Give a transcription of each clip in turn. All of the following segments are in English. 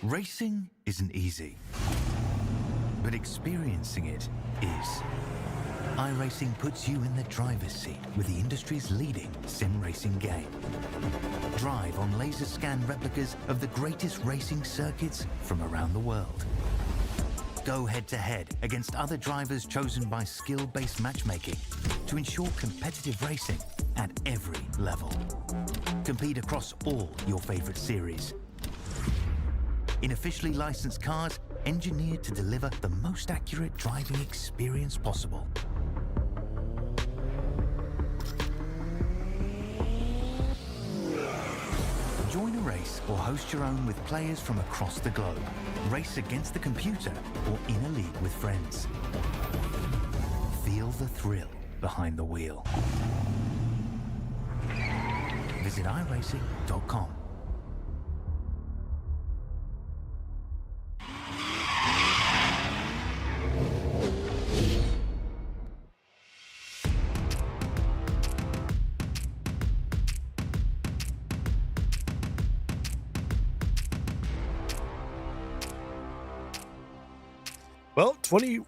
Racing isn't easy, but experiencing it is. iRacing puts you in the driver's seat with the industry's leading sim racing game. Drive on laser scan replicas of the greatest racing circuits from around the world. Go head-to-head against other drivers chosen by skill-based matchmaking to ensure competitive racing at every level. Compete across all your favorite series. In officially licensed cars, engineered to deliver the most accurate driving experience possible. Join a race or host your own with players from across the globe. Race against the computer or in a league with friends. Feel the thrill behind the wheel. Visit iRacing.com. Well, 12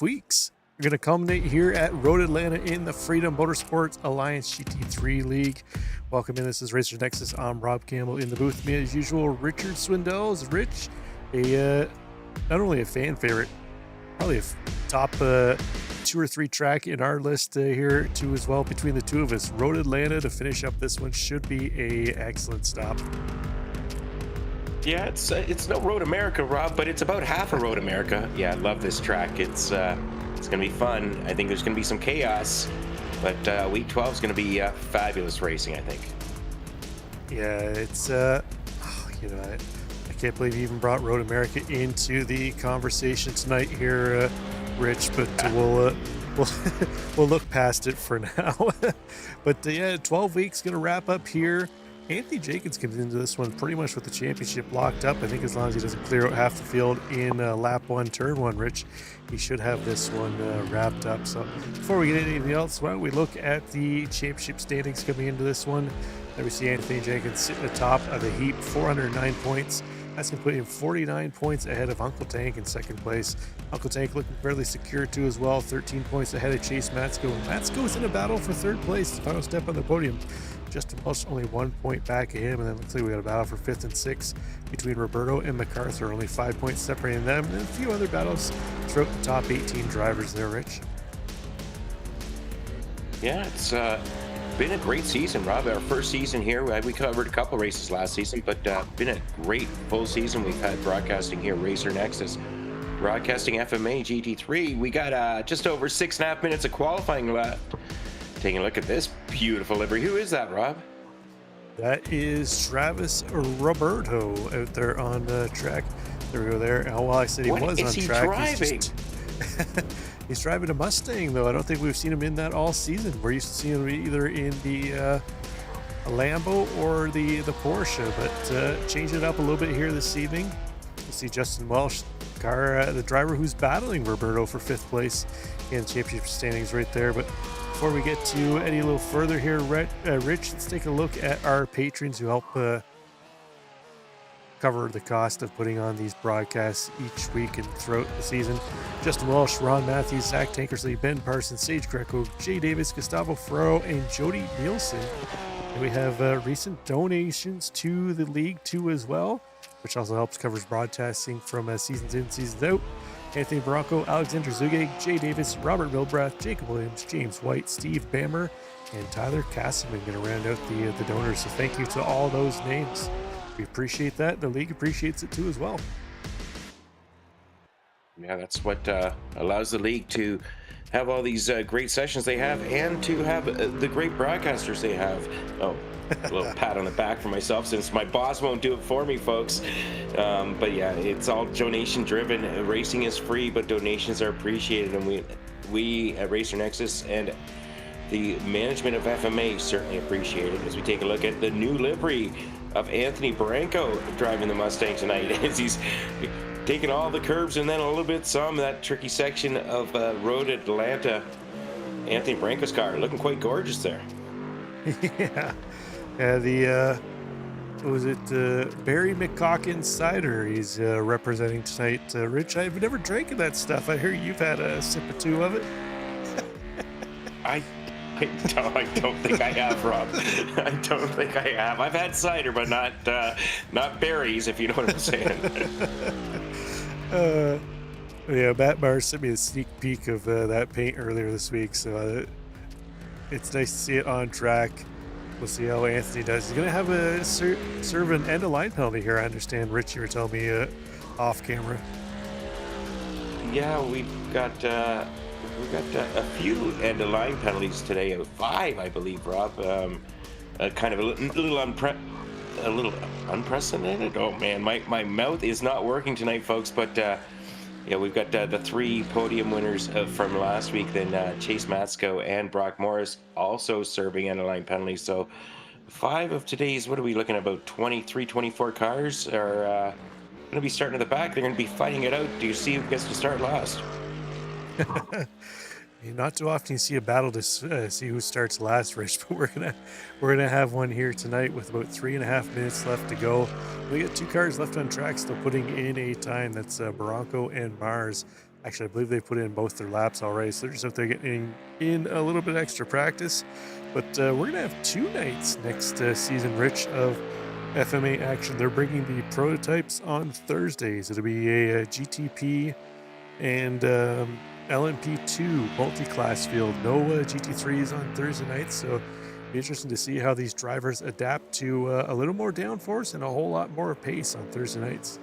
weeks are going to culminate here at Road Atlanta in the Freedom Motorsport Alliance GT3 League. Welcome in. This is Racer Nexus. I'm Rob Campbell in the booth. Me as usual, Richard Swindells. Rich, not only a fan favorite, probably a top 2 or 3 track in our list here too as well. Between the two of us, Road Atlanta to finish up this one should be a excellent stop. Yeah, it's no Road America, Rob, but it's about half a Road America. Yeah, I love this track. It's gonna be fun. I think there's gonna be some chaos, but week 12 is gonna be fabulous racing, I think. Yeah, it's I can't believe you even brought Road America into the conversation tonight here, Rich. But we'll look past it for now. But 12 weeks gonna wrap up here. Anthony Jenkins comes into this one pretty much with the championship locked up. I think as long as he doesn't clear out half the field in lap 1, turn 1, Rich, he should have this one wrapped up. So before we get into anything else, why don't we look at the championship standings coming into this one. There we see Anthony Jenkins sitting at the top of the heap, 409 points. That's going to put him 49 points ahead of Uncle Tank in second place. Uncle Tank looking fairly secure too as well, 13 points ahead of Chase Matsko. Matsko's in a battle for third place, the final step on the podium. Justin Welsh only 1 point back of him, and then looks like we got a battle for 5th and 6th between Roberto and MacArthur, only 5 points separating them, and a few other battles throughout the top 18 drivers there, Rich. Yeah, it's been a great season, Rob. Our first season here, we covered a couple races last season, but been a great full season. We've had broadcasting here, Racer Nexus, broadcasting FMA GT3. We got just over 6.5 minutes of qualifying left. Taking a look at this beautiful livery. Who is that, Rob? That is Travis Roberto out there on the track. There we go there. Oh, well, I said he was on track. What is he driving? He's driving a Mustang, though. I don't think we've seen him in that all season. We're used to seeing him either in the a Lambo or the Porsche, but change it up a little bit here this evening. You see Justin Welsh, the driver who's battling Roberto for 5th place in championship standings right there. But before we get to any a little further here, Rich, let's take a look at our patrons who help cover the cost of putting on these broadcasts each week and throughout the season. Justin Welsh, Ron Matthews, Zach Tankersley, Ben Parsons, Sage Greco, Jay Davis, Gustavo Ferraro, and Jody Nielsen. And we have recent donations to the league too as well, which also helps covers broadcasting from seasons in, seasons out. Anthony Barranco, Alexander Zugay, Jay Davis, Robert Milbrath, Jacob Williams, James White, Steve Bammer, and Tyler Castleman going to round out the donors. So thank you to all those names. We appreciate that. The league appreciates it too as well. Yeah, that's what allows the league to have all these great sessions they have and to have the great broadcasters they have. Oh, a little pat on the back for myself since my boss won't do it for me, folks. But yeah, it's all donation driven. Racing is free, but donations are appreciated, and we at Racer Nexus and the management of FMA certainly appreciate it as we take a look at the new livery of Anthony Barranco driving the Mustang tonight as he's taking all the curves and then a little bit that tricky section of Road Atlanta. Anthony Barranco's car looking quite gorgeous there. Yeah, the Was it Barry McCocken cider he's representing tonight? Rich, I've never drank of that stuff. I hear you've had a sip or two of it. I, I don't think I have, Rob. I don't think I have. I've had cider, but not berries, if you know what I'm saying. Yeah, Matt Mars sent me a sneak peek of that paint earlier this week, so it's nice to see it on track. We'll see how Anthony does. He's going to have a serve an end-of-line penalty here, I understand. Rich, you were telling me off camera. Yeah, we've got a few end-of-line penalties today. 5, I believe, Rob. Kind of a little unprecedented. Oh man, my mouth is not working tonight, folks. But yeah, we've got the 3 podium winners from last week. Then Chase Matsko and Brock Morris also serving end-of-line penalties. So 5 of today's, what are we looking at, about 23, 24 cars are going to be starting at the back. They're going to be fighting it out. Do you see who gets to start last? Not too often you see a battle to see who starts last, Rich, but we're gonna have one here tonight with about 3.5 minutes left to go. We got 2 cars left on track, still putting in a time. That's Bronco and Mars. Actually, I believe they put in both their laps already, so they're just out there getting in a little bit extra practice. But we're gonna have 2 nights next season, Rich, of FMA action. They're bringing the prototypes on Thursdays. It'll be a GTP and LMP2 multi-class field. No GT3s on Thursday nights, so it'll be interesting to see how these drivers adapt to a little more downforce and a whole lot more pace on Thursday nights.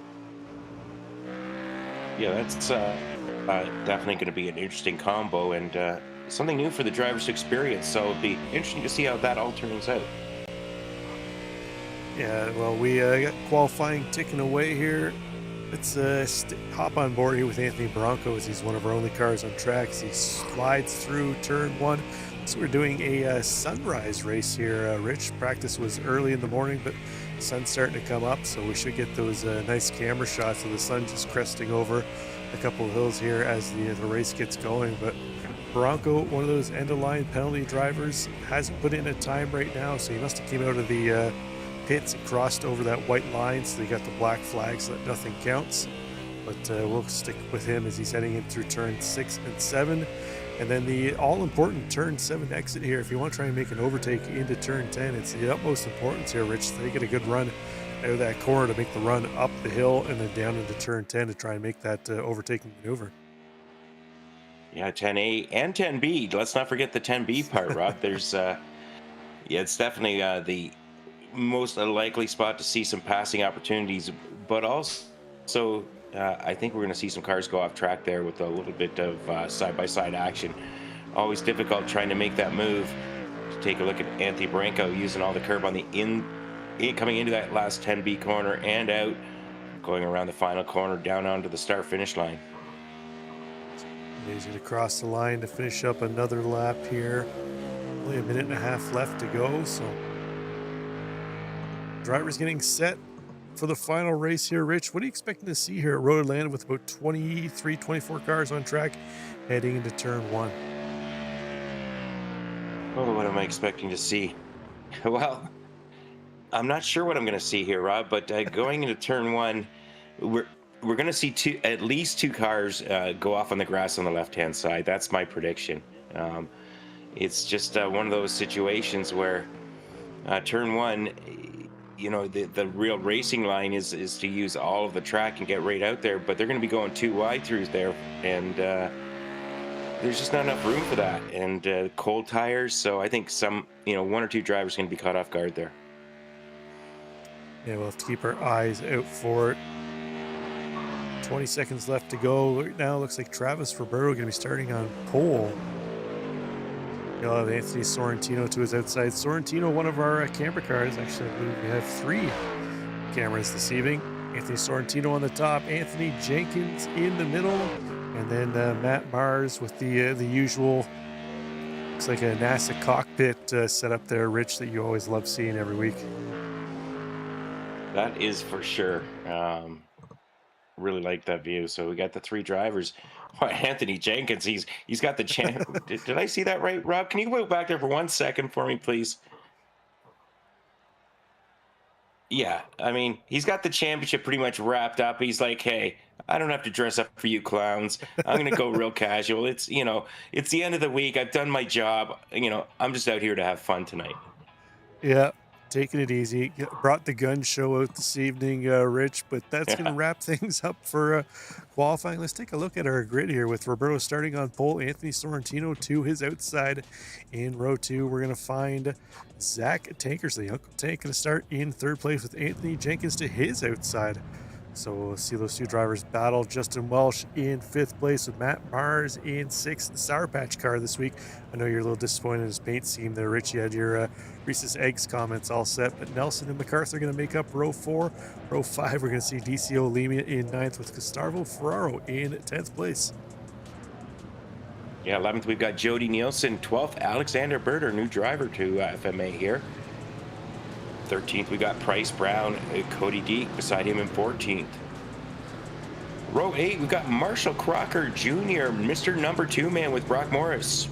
Yeah, that's definitely going to be an interesting combo and something new for the drivers to experience. So it'll be interesting to see how that all turns out. Yeah, well, we got qualifying ticking away here. Let's hop on board here with Anthony Bronco, as he's one of our only cars on track as he slides through turn 1. So we're doing a sunrise race here, Rich. Practice was early in the morning, but the sun's starting to come up, so we should get those nice camera shots of the sun just cresting over a couple of hills here as the race gets going. But Bronco, one of those end-of-line penalty drivers, hasn't put in a time right now, so he must have came out of the pits and crossed over that white line, so they got the black flag so that nothing counts. But we'll stick with him as he's heading in through turn 6 and 7, and then the all-important turn 7 exit here. If you want to try and make an overtake into turn 10, it's the utmost importance here, Rich. So they get a good run out of that corner to make the run up the hill and then down into turn 10 to try and make that overtaking maneuver. Yeah, 10A and 10B. Let's not forget the 10B part, Rob. There's yeah, it's definitely the most likely spot to see some passing opportunities, but also I think we're going to see some cars go off track there with a little bit of side-by-side action. Always difficult trying to make that move. Take a look at Anthony Bronco using all the curb on the coming into that last 10B corner and out, going around the final corner down onto the start-finish line. Easy to cross the line to finish up another lap here. Only 1.5 minutes left to go, so drivers getting set for the final race here. Rich, what are you expecting to see here at Road Atlanta with about 23, 24 cars on track heading into turn 1? Oh, what am I expecting to see? Well, I'm not sure what I'm going to see here, Rob, but going into turn 1, we're going to see at least two cars go off on the grass on the left-hand side. That's my prediction. It's just one of those situations where turn 1, you know, the real racing line is to use all of the track and get right out there, but they're going to be going too wide through there, and there's just not enough room for that, and cold tires. So I think one or two drivers are going to be caught off guard there. Yeah, we'll have to keep our eyes out for it. 20 seconds left to go. Right now, looks like Travis Roberto going to be starting on pole. You'll have Anthony Sorrentino to his outside. Sorrentino, one of our camera cars. Actually, I believe we have 3 cameras this evening. Anthony Sorrentino on the top, Anthony Jenkins in the middle, and then Matt Mars with the usual, looks like a NASA cockpit set up there, Rich, that you always love seeing every week. That is for sure. Really like that view. So we got the 3 drivers. Anthony Jenkins, he's got the chance. Did I see that right, Rob? Can you go back there for 1 second for me, please? Yeah, I mean, he's got the championship pretty much wrapped up. He's like, hey, I don't have to dress up for you clowns. I'm gonna go real casual. It's it's the end of the week. I've done my job. I'm just out here to have fun tonight. Yeah, taking it easy. Brought the gun show out this evening, Rich, but that's going to Yeah. wrap things up for qualifying. Let's take a look at our grid here with Roberto starting on pole, Anthony Sorrentino to his outside. In row 2, we're going to find Zach Tankersley, Uncle Tank, going to start in third place with Anthony Jenkins to his outside. So we'll see those two drivers battle. Justin Welsh in 5th place with Matt Mars in 6th. The Sour Patch car this week. I know you're a little disappointed in his paint scheme there, Rich. You had your Reese's Eggs comments all set, but Nelson and MacArthur are going to make up row 4. Row 5, we're going to see DCO Lemia in 9th with Gustavo Ferraro in 10th place. Yeah, 11th, we've got Jody Nielsen. 12th, Alexander Bird, our new driver to FMA here. 13th, we got Price Brown, Cody Deek beside him in 14th. Row 8, we've got Marshall Crocker Jr., Mr. Number 2 man with Brock Morris.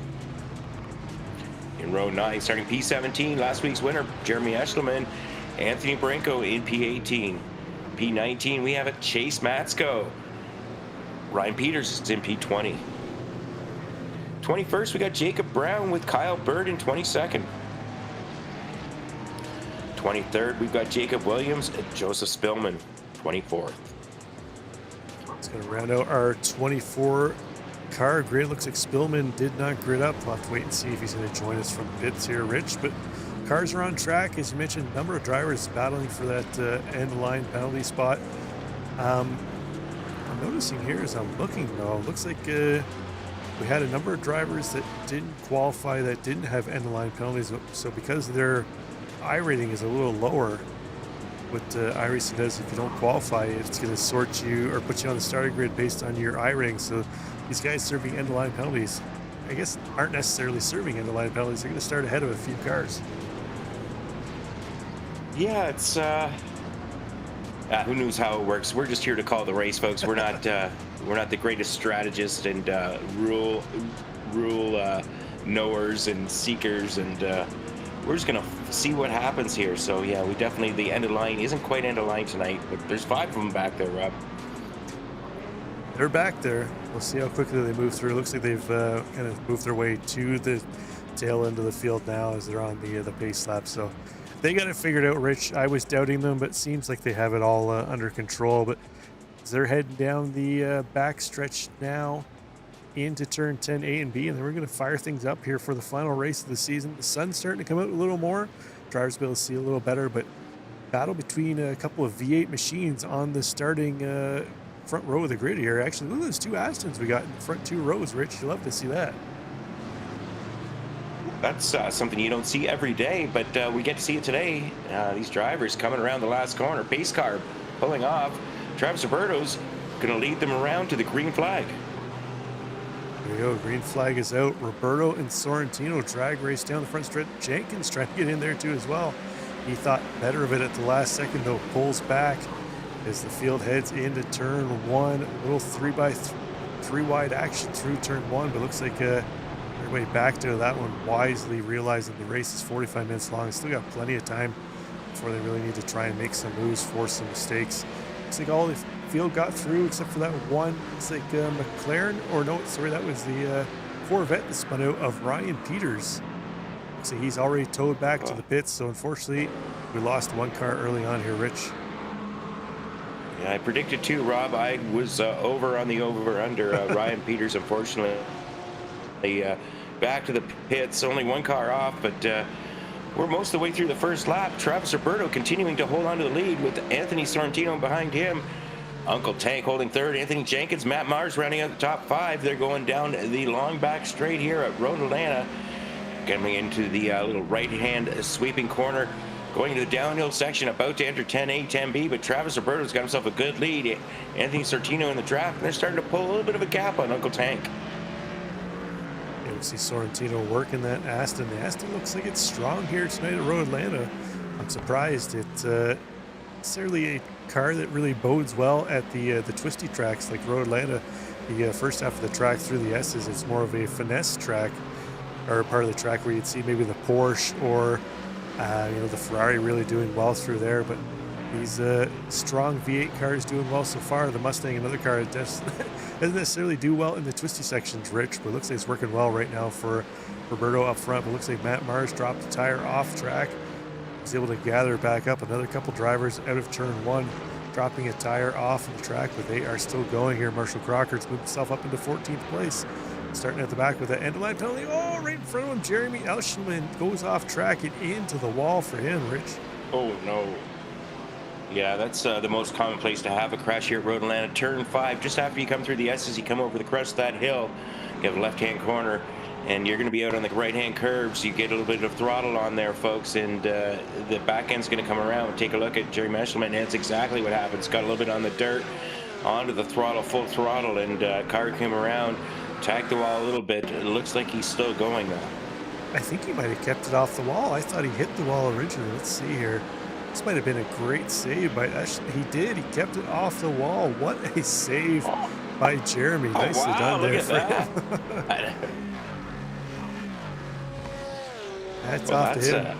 In row 9, starting P17, last week's winner, Jeremy Eschleman, Anthony Branco in P18. P19, we have a Chase Matsko. Ryan Peters is in P20. 21st, we got Jacob Brown with Kyle Bird in 22nd. 23rd, we've got Jacob Williams and Joseph Spillman, 24th. It's going to round out our 24 car grid. Looks like Spillman did not grid up. We'll have to wait and see if he's going to join us from pits here, Rich. But cars are on track. As you mentioned, a number of drivers battling for that end line penalty spot. I'm noticing here as I'm looking, though, looks like we had a number of drivers that didn't qualify, that didn't have end line penalties. So because their I rating is a little lower, what iRacing does, if you don't qualify, it's going to sort you or put you on the starting grid based on your I rating. So these guys serving end of line penalties, I guess, aren't necessarily serving end of line penalties. They're going to start ahead of a few cars. Yeah, it's who knows how it works. We're just here to call the race, folks. We're not the greatest strategists and rule knowers and seekers, and we're just gonna see what happens here. So yeah, we definitely, the end of line isn't quite end of line tonight, but there's 5 of them back there, Rob. They're back there. We'll see how quickly they move through. It looks like they've kind of moved their way to the tail end of the field now as they're on the pace lap. So they got it figured out, Rich. I was doubting them, but it seems like they have it all under control. But as they're heading down the back stretch now into turn 10 A and B, and then we're going to fire things up here for the final race of the season. The sun's starting to come out a little more. Drivers will be able to see a little better, but battle between a couple of V8 machines on the starting front row of the grid here. Actually, look at those 2 Astons we got in the front 2 rows, Rich. You love to see that. That's something you don't see every day, but we get to see it today. These drivers coming around the last corner. Pace car pulling off. Travis Roberto's going to lead them around to the green flag. There you go. Green flag is out. Roberto and Sorrentino drag race down the front stretch. Jenkins trying to get in there too as well. He thought better of it at the last second, though. Pulls back as the field heads into turn 1. A little 3x3 wide action through turn 1, but looks like everybody backed out of that one wisely, realizing the race is 45 minutes long. Still got plenty of time before they really need to try and make some moves, force some mistakes. Looks like all the field got through except for that one. It's like McLaren, or no, sorry, that was the Corvette that spun out of Ryan Peters. Looks like he's already towed back to the pits, so unfortunately we lost one car early on here, Rich. Yeah, I predicted too, Rob. I was over on the over-under. Ryan Peters, unfortunately, back to the pits, only one car off, but we're most of the way through the first lap. Travis Roberto continuing to hold on to the lead with Anthony Sorrentino behind him. Uncle Tank holding third. Anthony Jenkins, Matt Mars rounding out the top 5. They're going down the long back straight here at Road Atlanta. Coming into the little right-hand sweeping corner. Going into the downhill section, about to enter 10A, 10B, but Travis Roberto's got himself a good lead. Anthony Sorrentino in the draft, and they're starting to pull a little bit of a gap on Uncle Tank. Yeah, we see Sorrentino working that Aston. The Aston looks like it's strong here tonight at Road Atlanta. I'm surprised. It's necessarily a car that really bodes well at the twisty tracks like Road Atlanta. The first half of the track through the S's, it's more of a finesse track, or part of the track where you'd see maybe the Porsche or the Ferrari really doing well through there. But These strong V8 cars doing well so far. The Mustang, another car, doesn't necessarily do well in the twisty sections, Rich, but looks like it's working well right now for Roberto up front. But looks like Matt Mars dropped the tire off track. He's able to gather back up. Another couple drivers out of turn one, dropping a tire off the track, but they are still going here. Marshall Crocker's moved himself up into 14th place. Starting at the back with an end-of-line penalty. Oh, right in front of him, Jeremy Elshman goes off track and into the wall for him, Rich. Oh, no. Yeah, that's the most common place to have a crash here at Road Atlanta. Turn 5, just after you come through the S's, you come over the crest of that hill, you have a left-hand corner, and you're going to be out on the right-hand curve, so you get a little bit of throttle on there, folks, and the back end's going to come around. Take a look at Jerry Meshelman, and that's exactly what happens. Got a little bit on the dirt, onto the throttle, full throttle, and car came around, tagged the wall a little bit. It looks like he's still going now. I think he might have kept it off the wall. I thought he hit the wall originally. Let's see here. This might have been a great save by Ashley. He did. He kept it off the wall. What a save by Jeremy. Nicely done there. Look at that. That's off to him.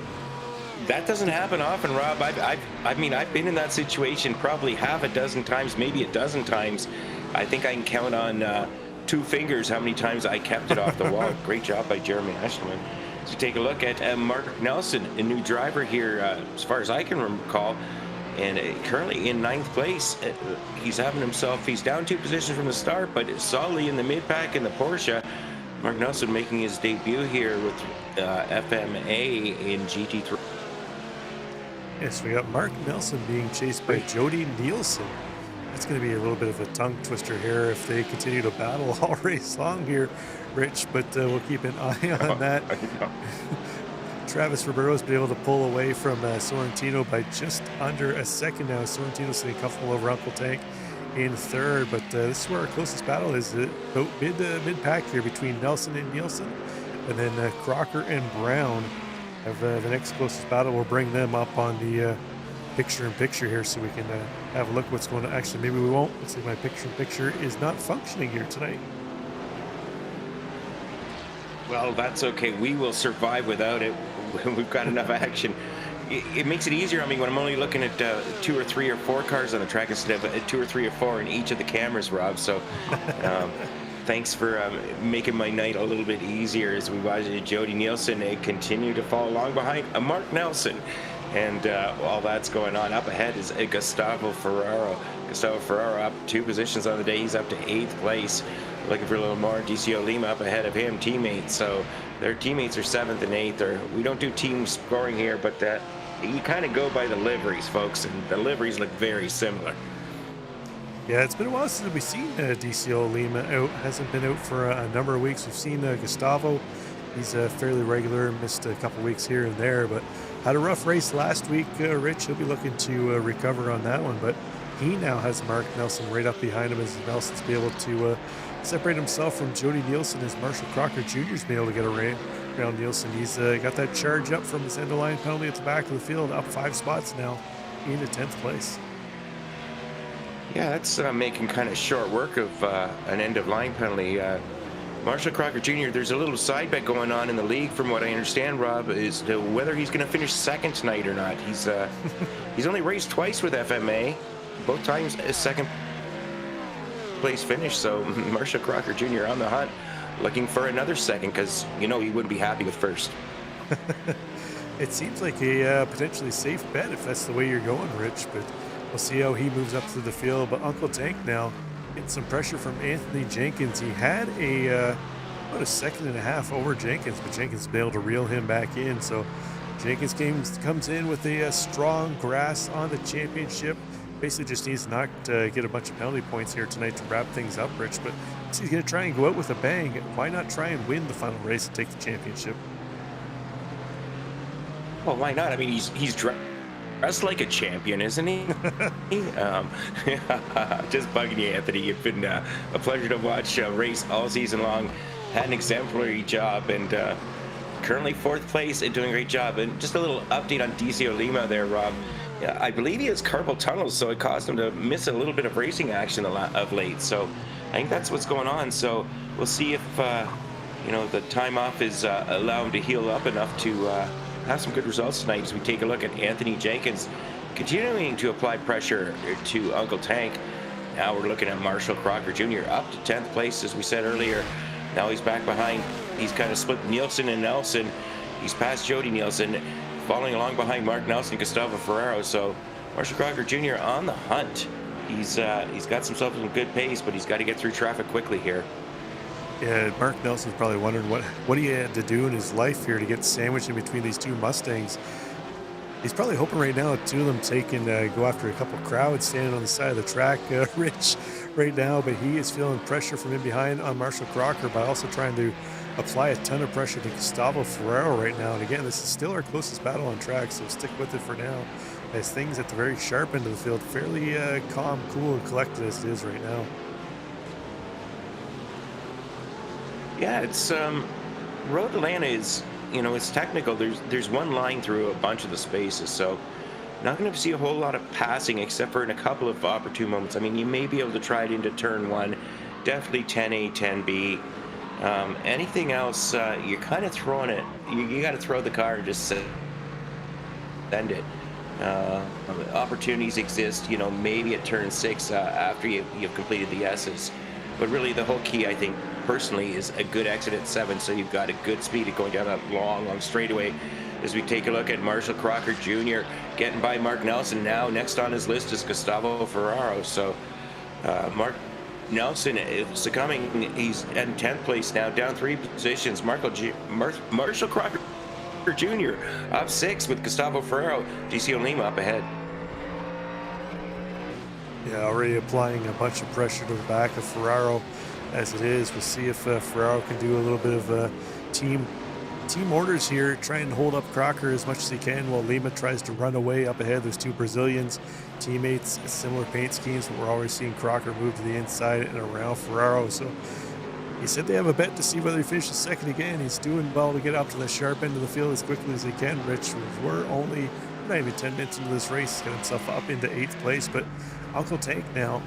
That doesn't happen often, Rob. I mean, I've been in that situation probably half a dozen times, maybe a dozen times. I think I can count on 2 fingers how many times I kept it off the wall. Great job by Jeremy Ashman. So take a look at Mark Nelson, a new driver here, as far as I can recall, and currently in 9th place. He's having himself, he's down 2 positions from the start, but solidly in the mid-pack in the Porsche. Mark Nelson making his debut here with FMA in GT3. Yes, we got Mark Nelson being chased by Jody Nielsen. That's going to be a little bit of a tongue twister here if they continue to battle all race long here, Rich, but we'll keep an eye on that. Travis Roberto's been able to pull away from Sorrentino by just under a second now. Sorrentino sitting comfortable over Uncle Tank in 3rd, but this is where our closest battle is, about mid-pack here between Nelson and Nielsen, and then Crocker and Brown have the next closest battle. We'll bring them up on the picture-in-picture here so we can have a look what's going on. Actually, maybe we won't. Looks like my picture-in-picture is not functioning here tonight. Well, that's okay. We will survive without it. We've got enough action. It makes it easier on me when I'm only looking at 2 or 3 or 4 cars on the track instead of 2 or 3 or 4 in each of the cameras, Rob. So thanks for making my night a little bit easier as we watch Jody Nielsen continue to fall along behind Mark Nelson. And while that's going on, up ahead is Gustavo Ferraro. Gustavo Ferraro up 2 positions on the day. He's up to 8th place. Looking for a little more. DCO Lima up ahead of him, teammates. So their teammates are 7th and 8th. We don't do team scoring here, but you kind of go by the liveries, folks, and the liveries look very similar. Yeah, it's been a while since we've seen DCO Lima out. Hasn't been out for a number of weeks. We've seen Gustavo. He's fairly regular, missed a couple weeks here and there, but had a rough race last week, Rich. He'll be looking to recover on that one, but he now has Mark Nelson right up behind him as Nelson's be able to separate himself from Jody Nielsen as Marshall Crocker Jr.'s been able to get around Nielsen. He's got that charge up from his end-of-line penalty at the back of the field, up 5 spots now into 10th place. Yeah, that's making kind of short work of an end-of-line penalty. Marshall Crocker Jr., there's a little side bet going on in the league, from what I understand, Rob, is to whether he's going to finish 2nd tonight or not. He's only raced twice with FMA, both times a 2nd place finish. So Marshall Crocker Jr. on the hunt, looking for another 2nd, because he wouldn't be happy with 1st. It seems like a potentially safe bet if that's the way you're going, Rich, but we'll see how he moves up through the field. But Uncle Tank now getting some pressure from Anthony Jenkins. He had about a 2.5 seconds over Jenkins, but Jenkins been able to reel him back in. So Jenkins comes in with a strong grasp on the championship. Basically just needs to not get a bunch of penalty points here tonight to wrap things up, Rich. But he's going to try and go out with a bang. Why not try and win the final race and take the championship? Well, why not? I mean, he's dressed like a champion, isn't he? Just bugging you, Anthony. You've been a pleasure to watch race all season long. Had an exemplary job, and currently 4th place and doing a great job. And just a little update on DCO Lima there, Rob. Yeah, I believe he has carpal tunnel, so it caused him to miss a little bit of racing action of late. So I think that's what's going on. So we'll see if the time off is allow him to heal up enough to have some good results tonight as we take a look at Anthony Jenkins continuing to apply pressure to Uncle Tank. Now we're looking at Marshall Crocker Jr. up to 10th place, as we said earlier. Now he's back behind. He's kind of split Nielsen and Nelson. He's past Jody Nielsen, following along behind Mark Nelson and Gustavo Ferraro. So Marshall Crocker Jr. on the hunt. He's got himself some good pace, but he's got to get through traffic quickly here. Yeah, Mark Nelson's probably wondering what he had to do in his life here to get sandwiched in between these two Mustangs. He's probably hoping right now two of them go after a couple crowds standing on the side of the track, Rich, right now. But he is feeling pressure from in behind on Marshall Crocker by also trying to apply a ton of pressure to Gustavo Ferraro right now. And again, this is still our closest battle on track, so stick with it for now, as things at the very sharp end of the field, fairly calm, cool, and collected as it is right now. Yeah, it's Road Atlanta is, it's technical. There's one line through a bunch of the spaces, so not going to see a whole lot of passing except for in a couple of opportune moments. I mean, you may be able to try it into turn one, definitely 10A, 10B. Anything else, you're kind of throwing it. You got to throw the car and just send it. Opportunities exist, maybe at turn 6 after you've completed the S's. But really, the whole key, I think, personally, is a good exit at 7, so you've got a good speed of going down that long straightaway. As we take a look at Marshall Crocker Jr. getting by Mark Nelson now. Next on his list is Gustavo Ferraro. So Mark Nelson is succumbing. He's in 10th place now, down 3 positions. Marshall Crocker Jr. up 6 with Gustavo Ferraro. GCO Lima up ahead. Yeah, already applying a bunch of pressure to the back of Ferraro as it is. We'll see if Ferraro can do a little bit of team orders here, try and hold up Crocker as much as he can while Lima tries to run away up ahead. There's 2 Brazilians, teammates, similar paint schemes, but we're already seeing Crocker move to the inside and around Ferraro. So he said they have a bet to see whether he finishes second again. He's doing well to get up to the sharp end of the field as quickly as he can, Rich. We're not even 10 minutes into this race. He's got himself up into 8th place, but Uncle Tank now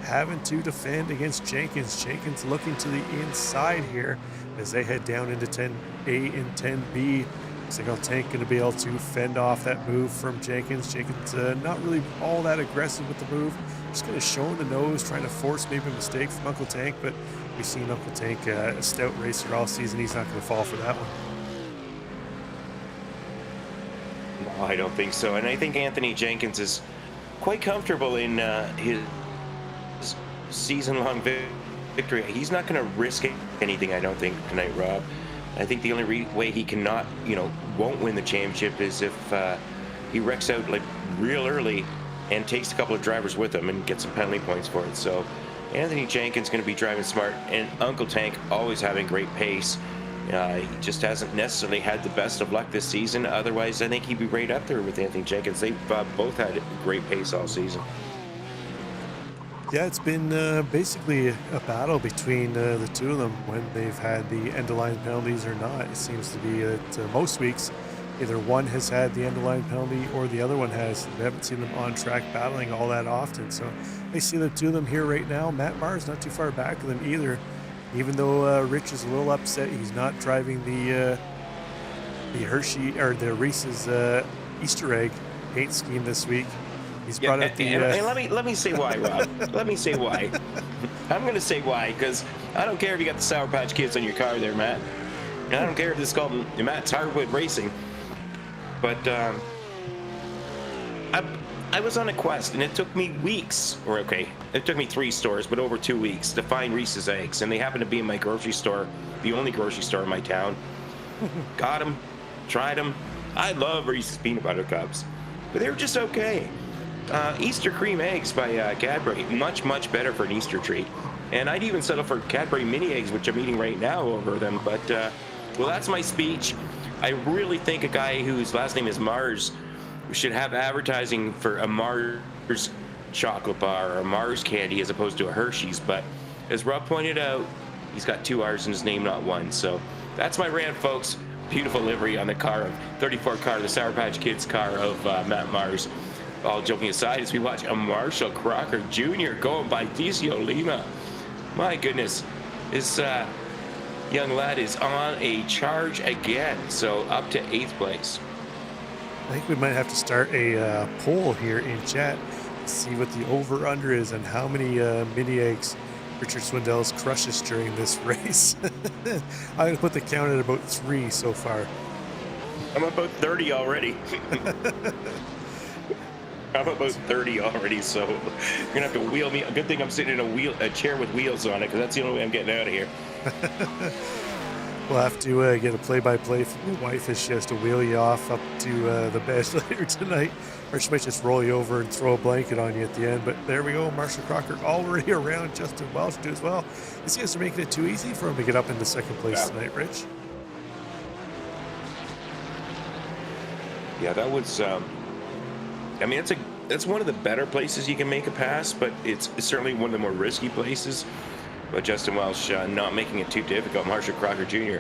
having to defend against Jenkins. Jenkins looking to the inside here as they head down into 10A and 10B. Looks like Uncle Tank going to be able to fend off that move from Jenkins. Jenkins not really all that aggressive with the move, just kind of showing the nose, trying to force maybe a mistake from Uncle Tank, but we've seen Uncle Tank a stout racer all season. He's not going to fall for that one. No, I don't think so. And I think Anthony Jenkins is quite comfortable in his season-long victory. He's not going to risk anything, I don't think, tonight, Rob. I think the only way he cannot, won't win the championship is if he wrecks out like real early and takes a couple of drivers with him and gets some penalty points for it. So Anthony Jenkins going to be driving smart, and Uncle Tank always having great pace. He just hasn't necessarily had the best of luck this season. Otherwise, I think he'd be right up there with Anthony Jenkins. They've both had great pace all season. Yeah, it's been basically a battle between the two of them when they've had the end-of-line penalties or not. It seems to be that most weeks, either one has had the end-of-line penalty or the other one has. We haven't seen them on track battling all that often. So I see the two of them here right now. Matt Maher's not too far back of them either. Even though Rich is a little upset, he's not driving the Hershey or the Reese's Easter egg paint scheme this week. He's brought out the. And let me say why, Rob. Let me say why. I'm going to say why, because I don't care if you got the Sour Patch Kids on your car there, Matt. And I don't care if this is called Matt's Hardwood Racing. But I was on a quest, and it took me weeks, it took me 3 stores, but over 2 weeks to find Reese's Eggs, and they happened to be in my grocery store, the only grocery store in my town. Got them, tried them. I love Reese's Peanut Butter Cups, but they were just okay. Easter cream eggs by Cadbury, much better for an Easter treat. And I'd even settle for Cadbury mini eggs, which I'm eating right now over them. But, well, that's my speech. I really think a guy whose last name is Mars should have advertising for a Mars chocolate bar or a Mars candy as opposed to a Hershey's. But as Rob pointed out, he's got 2 R's in his name, not 1. So that's my rant, folks. Beautiful livery on the car of 34 car, the Sour Patch Kids car of Matt Mars. All joking aside, as we watch a Marshall Crocker Jr. going by DCO Lima. My goodness, this young lad is on a charge again. So up to 8th place. I think we might have to start a poll here in chat to see what the over-under is and how many mini eggs Richard Swindell's crushes during this race. I'm going to put the count at about 3 so far. I'm about 30 already. I'm about 30 already, so you're gonna have to wheel me. Good thing I'm sitting in a chair with wheels on it, because that's the only way I'm getting out of here. We'll have to get a play-by-play from your wife as she has to wheel you off up to the bed later tonight, or she might just roll you over and throw a blanket on you at the end. But there we go, Marshall Crocker already around. Justin Welsh do as well. These guys are making it too easy for him to get up into second place tonight, Rich. Yeah, that was. I mean, it's one of the better places you can make a pass, but it's certainly one of the more risky places. But Justin Welsh not making it too difficult. Marshall Crocker Jr.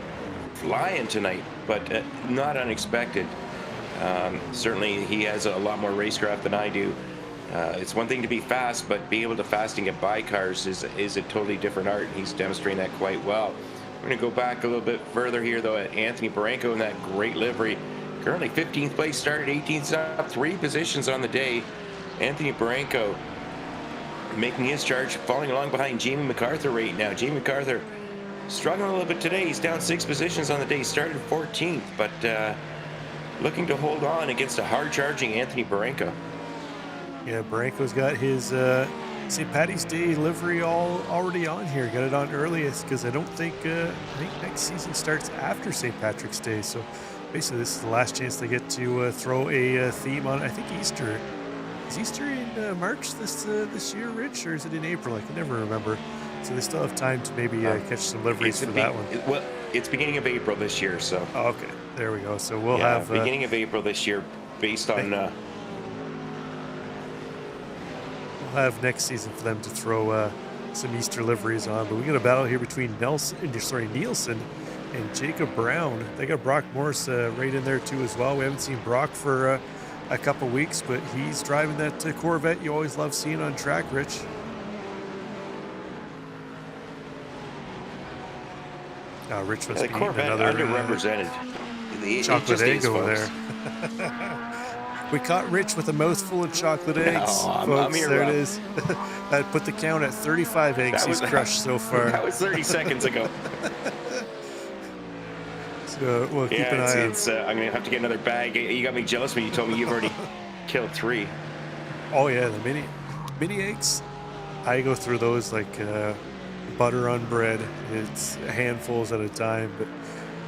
flying tonight, but not unexpected. Certainly, he has a lot more racecraft than I do. It's one thing to be fast, but being able to fast and get by cars is a totally different art. He's demonstrating that quite well. We're going to go back a little bit further here, though, at Anthony Barranco in that great livery. Currently 15th place, started 18th, up 3 positions on the day. Anthony Barranco making his charge, falling along behind Jamie MacArthur right now. Jamie MacArthur struggling a little bit today. He's down 6 positions on the day. He started 14th, but looking to hold on against a hard-charging Anthony Barranco. Yeah, Barranco's got his St. Paddy's Day livery already on here. Got it on earliest because I think next season starts after St. Patrick's Day. So basically, this is the last chance they get to throw a theme on. I think Easter. Is Easter in March this year, Rich, or is it in April? I can never remember. So they still have time to maybe catch some liveries for that one. Well, it's beginning of April this year, so. Oh, okay, there we go. So we'll have beginning of April this year, based on. We'll have next season for them to throw some Easter liveries on. But we got a battle here between Nielsen and Jacob Brown. They got Brock Morris right in there too as well. We haven't seen Brock for a couple weeks, but he's driving that Corvette you always love seeing on track, Rich. Rich was the Corvette underrepresented. Chocolate egg over there. We caught Rich with a mouthful of chocolate eggs. Oh, folks. I'm here, there Rob. it is. That put the count at 35 eggs he's crushed so far. That was 30 seconds ago. So we'll keep an eye on. I'm going to have to get another bag. You got me jealous when you told me you've already killed 3. Oh, yeah, the mini eggs. I go through those like butter on bread. It's handfuls at a time. But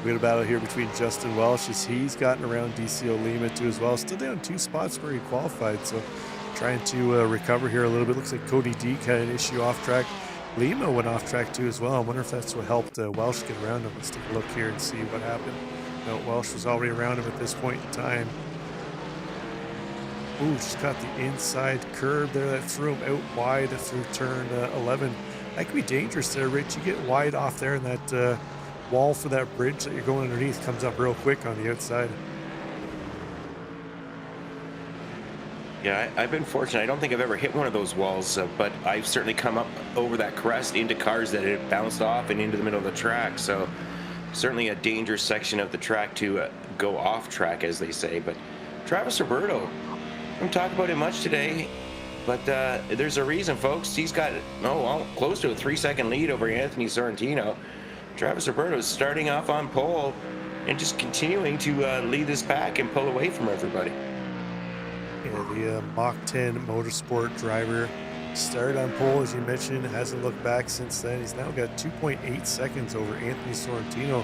we had a battle here between Justin Welsh as he's gotten around DCO Lima too as well. Still down 2 spots where he qualified. So trying to recover here a little bit. Looks like Cody Deke had an issue off track. Lima went off track too as well. I wonder if that's what helped Welsh get around him. Let's take a look here and see what happened. No, Welsh was already around him at this point in time. Ooh, just got the inside curb there that threw him out wide through turn 11. That could be dangerous there, Rich. You get wide off there, and that wall for that bridge that you're going underneath comes up real quick on the outside. Yeah, I've been fortunate. I don't think I've ever hit one of those walls, but I've certainly come up over that crest into cars that had bounced off and into the middle of the track. So certainly a dangerous section of the track to go off track, as they say. But Travis Roberto, I don't talk about him much today, but there's a reason, folks. He's got close to a 3-second lead over Anthony Sorrentino. Travis Roberto is starting off on pole and just continuing to lead this pack and pull away from everybody. Yeah, the Mach 10 Motorsport driver started on pole, as you mentioned, hasn't looked back since then. He's now got 2.8 seconds over Anthony Sorrentino.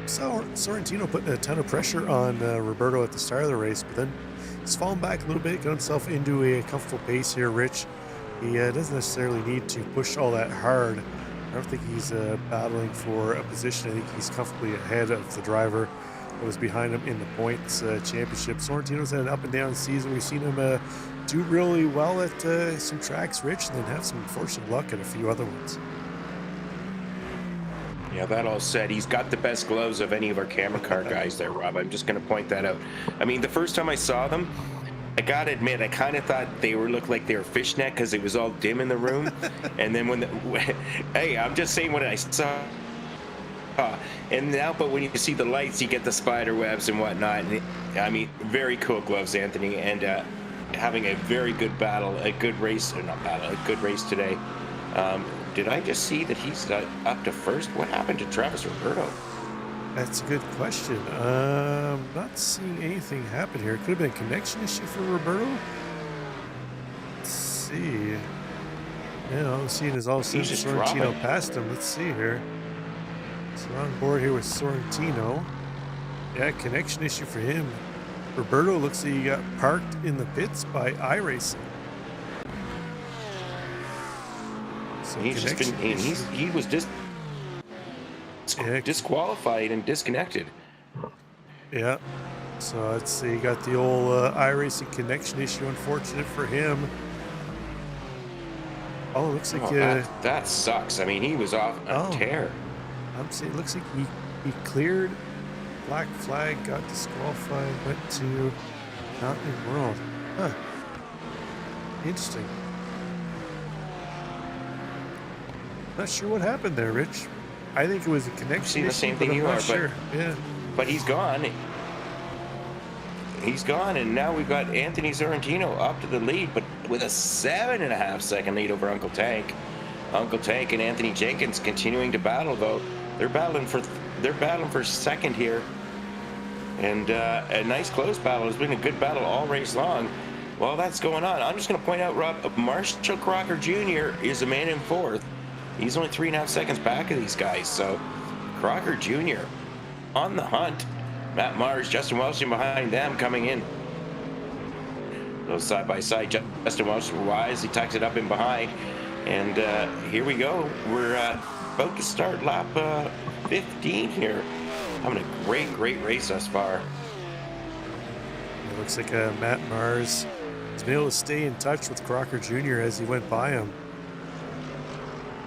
So Sorrentino putting a ton of pressure on Roberto at the start of the race, but then he's fallen back a little bit, got himself into a comfortable pace here, Rich. He doesn't necessarily need to push all that hard. I don't think he's battling for a position. I think he's comfortably ahead of the driver that was behind him in the points championship. Sorrentino's had an up and down season. We've seen him do really well at some tracks, Rich, and then have some unfortunate luck at a few other ones. Yeah, that all said, he's got the best gloves of any of our camera car guys there, Rob. I'm just going to point that out. I mean, the first time I saw them, I got to admit, I kind of thought they looked like they were fishnet because it was all dim in the room. And then hey, I'm just saying, when I saw And now, but when you see the lights, you get the spider webs and whatnot. And I mean, very cool gloves, Anthony, and having a very good battle, a good race, or not battle, a good race today. Did I just see that he's up to first? What happened to Travis Roberto? That's a good question. Not seeing anything happen here. It could have been a connection issue for Roberto. Let's see. Yeah, all I'm seeing is all of a sudden just Sorrentino dropping. passed him. Let's see here. So we're on board here with Sorrentino. Yeah, connection issue for him. Roberto looks like he got parked in the pits by iRacing. So He's just been, connection issue. he was disqualified and disconnected. Yeah. So let's see. You got the old iRacing connection issue. Unfortunate for him. Oh, it looks like That sucks. I mean, he was off a tear. I'm saying it looks like he cleared. Black flag, got disqualified, went to not in world. Huh. Interesting. Not sure what happened there, Rich. I think it was a connection See the issue, same but thing I'm you not are, sure. Yeah. But he's gone. He's gone, and now we've got Anthony Sorrentino up to the lead, but with a 7.5 second lead over Uncle Tank. Uncle Tank and Anthony Jenkins continuing to battle, though. They're battling for second here, and a nice close battle. It's been a good battle all race long. While that's going on, I'm just going to point out, Rob, Marshall Crocker Jr. is a man in fourth. He's only 3.5 seconds back of these guys, so Crocker Jr. on the hunt. Matt Mars, Justin Welshing behind them coming in. Those side by side. Justin Welshing wisely tucks it up in behind. And here we go. We're about to start lap 15 here. Having a great race thus far. It looks like Matt Mars has been able to stay in touch with Crocker Jr. as he went by him.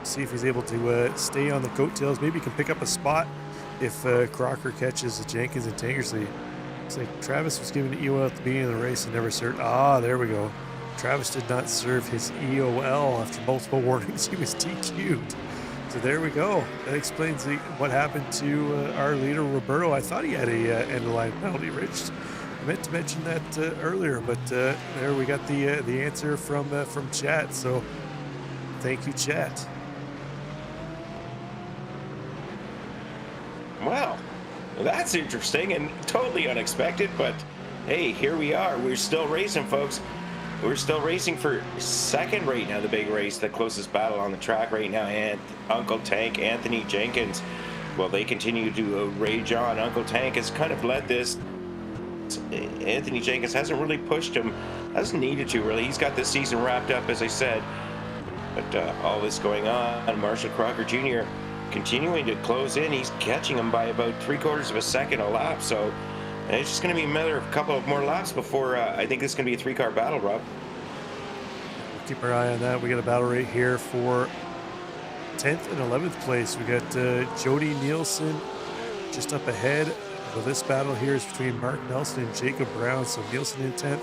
See if he's able to stay on the coattails. Maybe he can pick up a spot if Crocker catches Jenkins and Tankersley. Looks like Travis was given an EOL at the beginning of the race and never served. There we go. Travis did not serve his EOL after multiple warnings. He was DQ'd. So there we go. That explains what happened to our leader, Roberto. I thought he had a end-of-line penalty, Rich. I meant to mention that earlier, but there we got the answer from chat. So thank you, chat. Wow, that's interesting and totally unexpected, but hey, here we are. We're still racing, folks. We're still racing for second right now, the big race, the closest battle on the track right now, and Uncle Tank, Anthony Jenkins. Well, they continue to rage on. Uncle Tank has kind of led this. Anthony Jenkins hasn't really pushed him, hasn't needed to really. He's got this season wrapped up, as I said. But all this going on, Marshall Crocker Jr. continuing to close in. He's catching him by about 3/4 of a second a lap. So it's just going to be a matter of a couple of more laps before I think this is going to be a 3-car battle, Rob. We'll keep our eye on that. We got a battle right here for 10th and 11th place. We got Jody Nielsen just up ahead. Well, this battle here is between Mark Nelson and Jacob Brown. So Nielsen in 10th,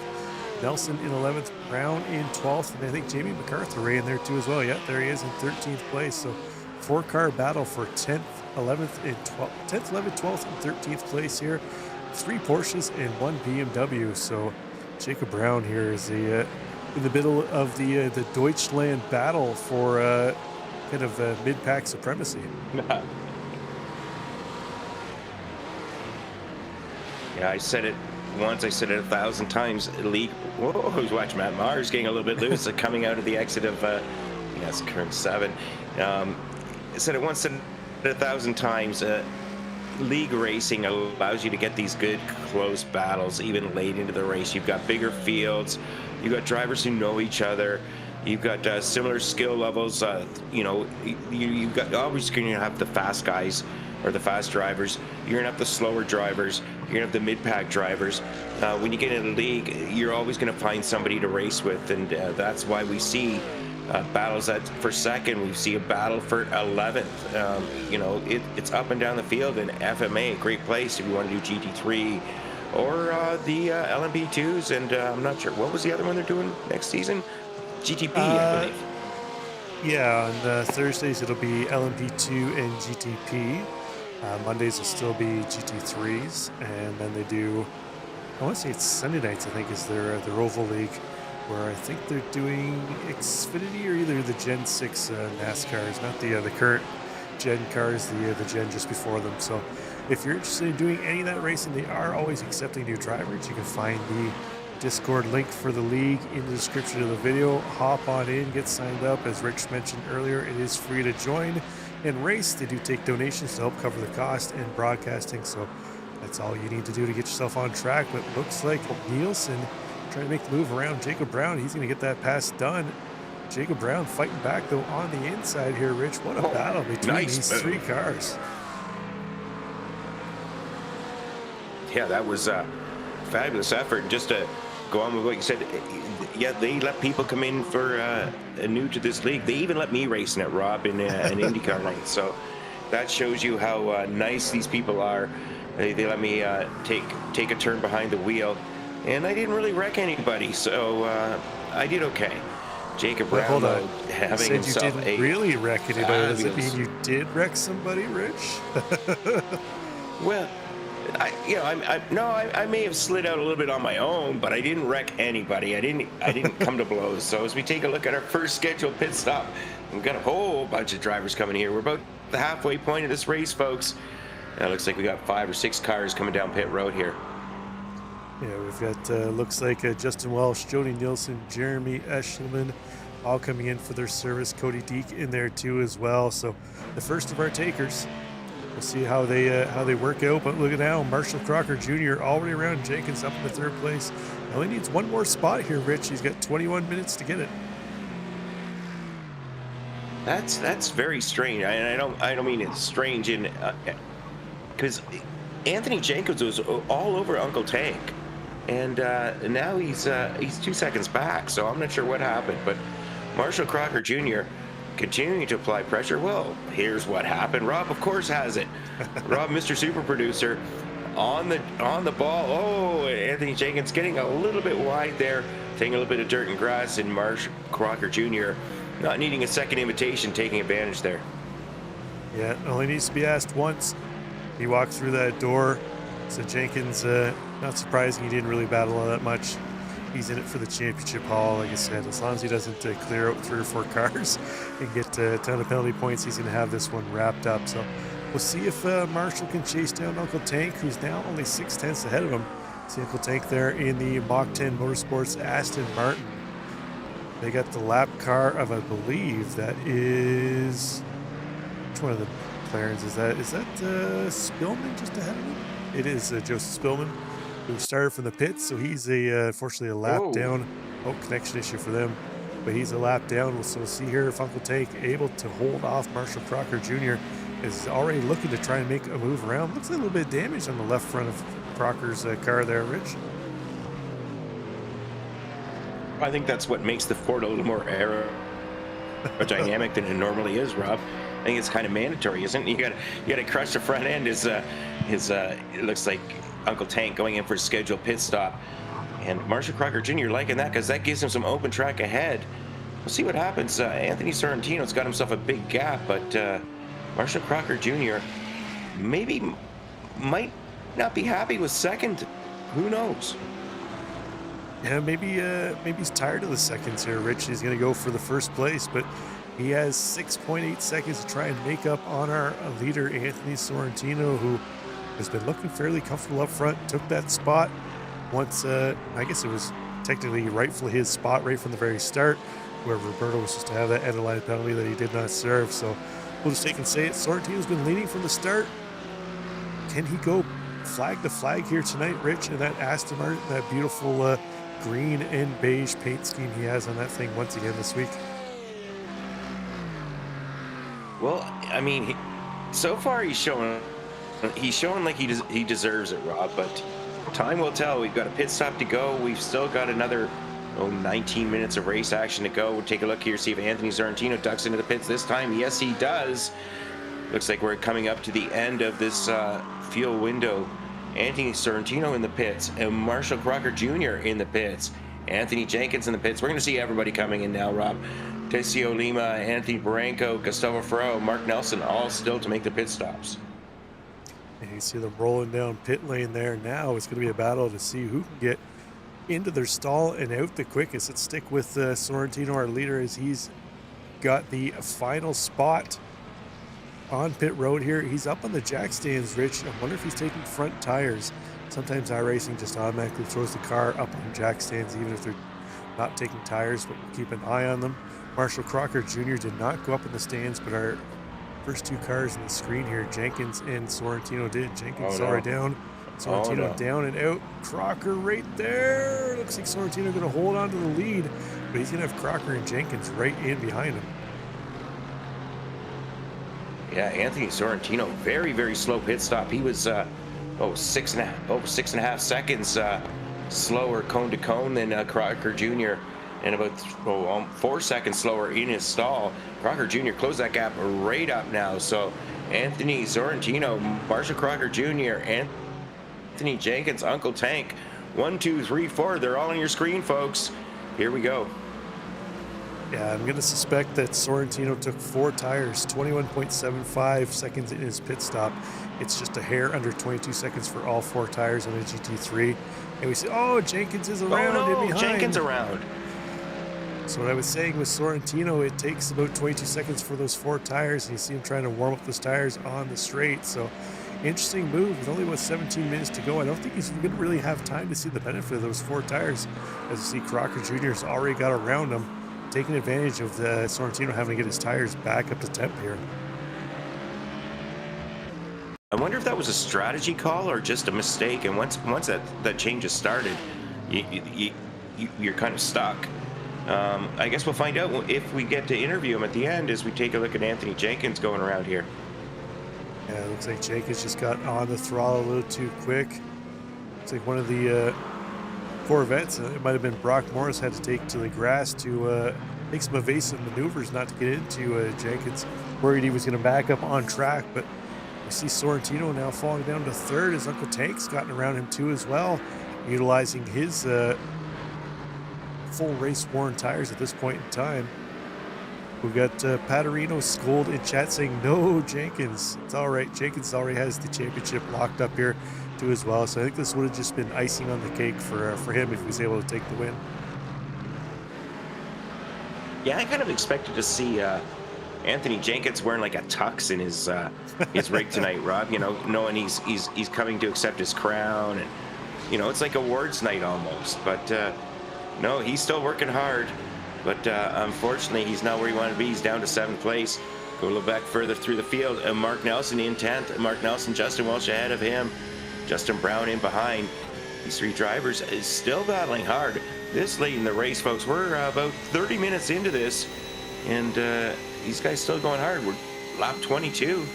Nelson in 11th, Brown in 12th, and I think Jamie MacArthur right in there too as well. Yeah, there he is in 13th place. So 4-car battle for 10th, 11th, and 12th, 10th, 11th, 12th, and 13th place here. 3 Porsches and 1 BMW. So Jacob Brown here is in the middle of the Deutschland battle for kind of mid-pack supremacy. Yeah, I said it once, I said it 1,000 times. League. Whoa, watch Matt Mars getting a little bit loose, coming out of the exit of yes, current 7. I said it once, said it 1,000 times. League racing allows you to get these good close battles even late into the race. You've got bigger fields, you've got drivers who know each other, you've got similar skill levels. You've got always going to have the fast guys or the fast drivers. You're going to have the slower drivers. You're going to have the mid-pack drivers. When you get in a league, you're always going to find somebody to race with, and that's why we see battles for second. We see a battle for 11th. It's up and down the field, and FMA, a great place if you want to do GT3 or the LMP2s, and I'm not sure, what was the other one they're doing next season? GTP, I believe. Yeah, on Thursdays it'll be LMP2 and GTP. Mondays will still be GT3s, and then they do, I want to say it's Sunday nights, I think, is their Oval League, where I think they're doing Xfinity or either the Gen 6 NASCARs, not the current Gen cars, the Gen just before them. So if you're interested in doing any of that racing, they are always accepting new drivers. You can find the Discord link for the league in the description of the video. Hop on in, get signed up. As Rich mentioned earlier, it is free to join and race. They do take donations to help cover the cost and broadcasting, so that's all you need to do to get yourself on track. But looks like Nielsen trying to make the move around Jacob Brown. He's going to get that pass done. Jacob Brown fighting back, though, on the inside here, Rich. What a battle between these three cars. Yeah, that was a fabulous effort. Just to go on with what you said, yeah, they let people come in for new to this league. They even let me race in it, Rob, in an IndyCar night. So that shows you how nice these people are. They let me take a turn behind the wheel, and I didn't really wreck anybody, so I did okay. Jacob Brown hold on. having You himself said you didn't really wreck anybody. Does it mean you did wreck somebody, Rich? Well, I may have slid out a little bit on my own, but I didn't wreck anybody. I didn't come to blows. So as we take a look at our first scheduled pit stop, we've got a whole bunch of drivers coming here. We're about the halfway point of this race, folks. It looks like we got 5 or 6 cars coming down pit road here. Yeah, we've got, looks like Justin Welsh, Jody Nielsen, Jeremy Eshelman, all coming in for their service. Cody Deek in there too as well. So the first of our takers. We'll see how they work out. But look at now, Marshall Crocker Jr. already around Jenkins up in the 3rd place. He only needs one more spot here, Rich. He's got 21 minutes to get it. That's very strange. I don't mean it's strange in because Anthony Jenkins was all over Uncle Tank, and now he's 2 seconds back. So I'm not sure what happened, but Marshall Crocker Jr. continuing to apply pressure. Well, here's what happened. Rob, of course, has it. Rob, Mr. Super Producer, on the ball. Oh, Anthony Jenkins getting a little bit wide there, taking a little bit of dirt and grass, and Marshall Crocker Jr. not needing a second invitation, taking advantage there. Yeah, only needs to be asked once. He walked through that door. So Jenkins, not surprising, he didn't really battle all that much. He's in it for the championship haul, like I said. As long as he doesn't clear out 3 or 4 cars and get a ton of penalty points, he's going to have this one wrapped up. So we'll see if Marshall can chase down Uncle Tank, who's now only 6/10 ahead of him. See Uncle Tank there in the Mach 10 Motorsports Aston Martin. They got the lap car of, I believe, that is... Which one of the McLarens is that? Is that Spillman just ahead of him? It is Joseph Spillman, who started from the pits, so he's unfortunately a lap down. Oh, connection issue for them, but he's a lap down. So we'll see here if Uncle Tank able to hold off Marshall Crocker Jr. is already looking to try and make a move around. Looks like a little bit of damage on the left front of Crocker's car there, Rich. I think that's what makes the Ford a little more aerodynamic than it normally is, Rob. I think it's kind of mandatory, isn't it? You got to crush the front end. It looks like Uncle Tank going in for a scheduled pit stop, and Marshall Crocker Jr. liking that because that gives him some open track ahead. We'll see what happens. Anthony Sorrentino's got himself a big gap, but Marshall Crocker Jr. might not be happy with second. Who knows? Yeah, maybe he's tired of the seconds here, Rich. He's going to go for the first place, but he has 6.8 seconds to try and make up on our leader, Anthony Sorrentino, who has been looking fairly comfortable up front. Took that spot once, I guess it was technically rightfully his spot right from the very start, where Roberto was supposed to have that end of line penalty that he did not serve. So we'll just take and say it. Sorrentino's been leading from the start. Can he go flag to flag here tonight, Rich, in that Aston Martin, that beautiful green and beige paint scheme he has on that thing once again this week? Well, I mean, so far he's showing like he deserves it, Rob, but time will tell. We've got a pit stop to go. We've still got another 19 minutes of race action to go. We'll take a look here, see if Anthony Sorrentino ducks into the pits this time. Yes, he does. Looks like we're coming up to the end of this fuel window. Anthony Sorrentino in the pits and Marshall Crocker Jr. in the pits. Anthony Jenkins in the pits. We're going to see everybody coming in now, Rob. Tesio Lima, Anthony Barranco, Gustavo Ferraro, Mark Nelson, all still to make the pit stops. see them rolling down pit lane there. Now it's going to be a battle to see who can get into their stall and out the quickest. Let's stick with Sorrentino, our leader, as he's got the final spot on pit road here. He's up on the jack stands, Rich. I wonder if he's taking front tires. Sometimes iRacing just automatically throws the car up on jack stands, even if they're not taking tires, but we'll keep an eye on them. Marshall Crocker Jr. did not go up in the stands, but our first two cars in the screen here, Jenkins and Sorrentino did. Jenkins already down. Sorrentino down and out. Crocker right there. Looks like Sorrentino going to hold on to the lead, but he's going to have Crocker and Jenkins right in behind him. Yeah, Anthony Sorrentino, very, very slow pit stop. He was 6.5 seconds slower cone to cone than Crocker Jr. and about 4 seconds slower in his stall. Crocker Jr. closed that gap right up now. So Anthony Sorrentino, Marshall Crocker Jr., Anthony Jenkins, Uncle Tank, 1, 2, 3, 4. They're all on your screen, folks. Here we go. Yeah, I'm going to suspect that Sorrentino took 4 tires, 21.75 seconds in his pit stop. It's just a hair under 22 seconds for all 4 tires on a GT3. And we say, oh, Jenkins is around and behind. Jenkins around. So what I was saying with Sorrentino, it takes about 22 seconds for those 4 tires, and you see him trying to warm up those tires on the straight. So interesting move with only 17 minutes to go. I don't think he's going to really have time to see the benefit of those 4 tires. As you see, Crocker Jr. has already got around him, taking advantage of the Sorrentino having to get his tires back up to temp here. I wonder if that was a strategy call or just a mistake. And once that change has started, you're kind of stuck. I guess we'll find out if we get to interview him at the end as we take a look at Anthony Jenkins going around here. Yeah, it looks like Jenkins just got on the throttle a little too quick. Looks like one of the Corvettes, it might have been Brock Morris, had to take to the grass to make some evasive maneuvers not to get into Jenkins. Worried he was going to back up on track, but you see Sorrentino now falling down to 3rd as Uncle Tank's gotten around him too as well, utilizing his full race worn tires at this point in time. We've got Paterino Scold in chat saying, no, Jenkins. It's all right. Jenkins already has the championship locked up here too as well. So I think this would have just been icing on the cake for him if he was able to take the win. Yeah, I kind of expected to see Anthony Jenkins wearing like a tux in his rig tonight, Rob. You know, knowing he's coming to accept his crown, and you know, it's like awards night almost. But no, he's still working hard. But unfortunately, he's not where he wanted to be. He's down to 7th place. Go a little back further through the field. Mark Nelson in 10th. Mark Nelson, Justin Welsh ahead of him. Justin Brown in behind. These 3 drivers is still battling hard. This late in the race, folks. We're about 30 minutes into this, and these guys still going hard. We're lap 22.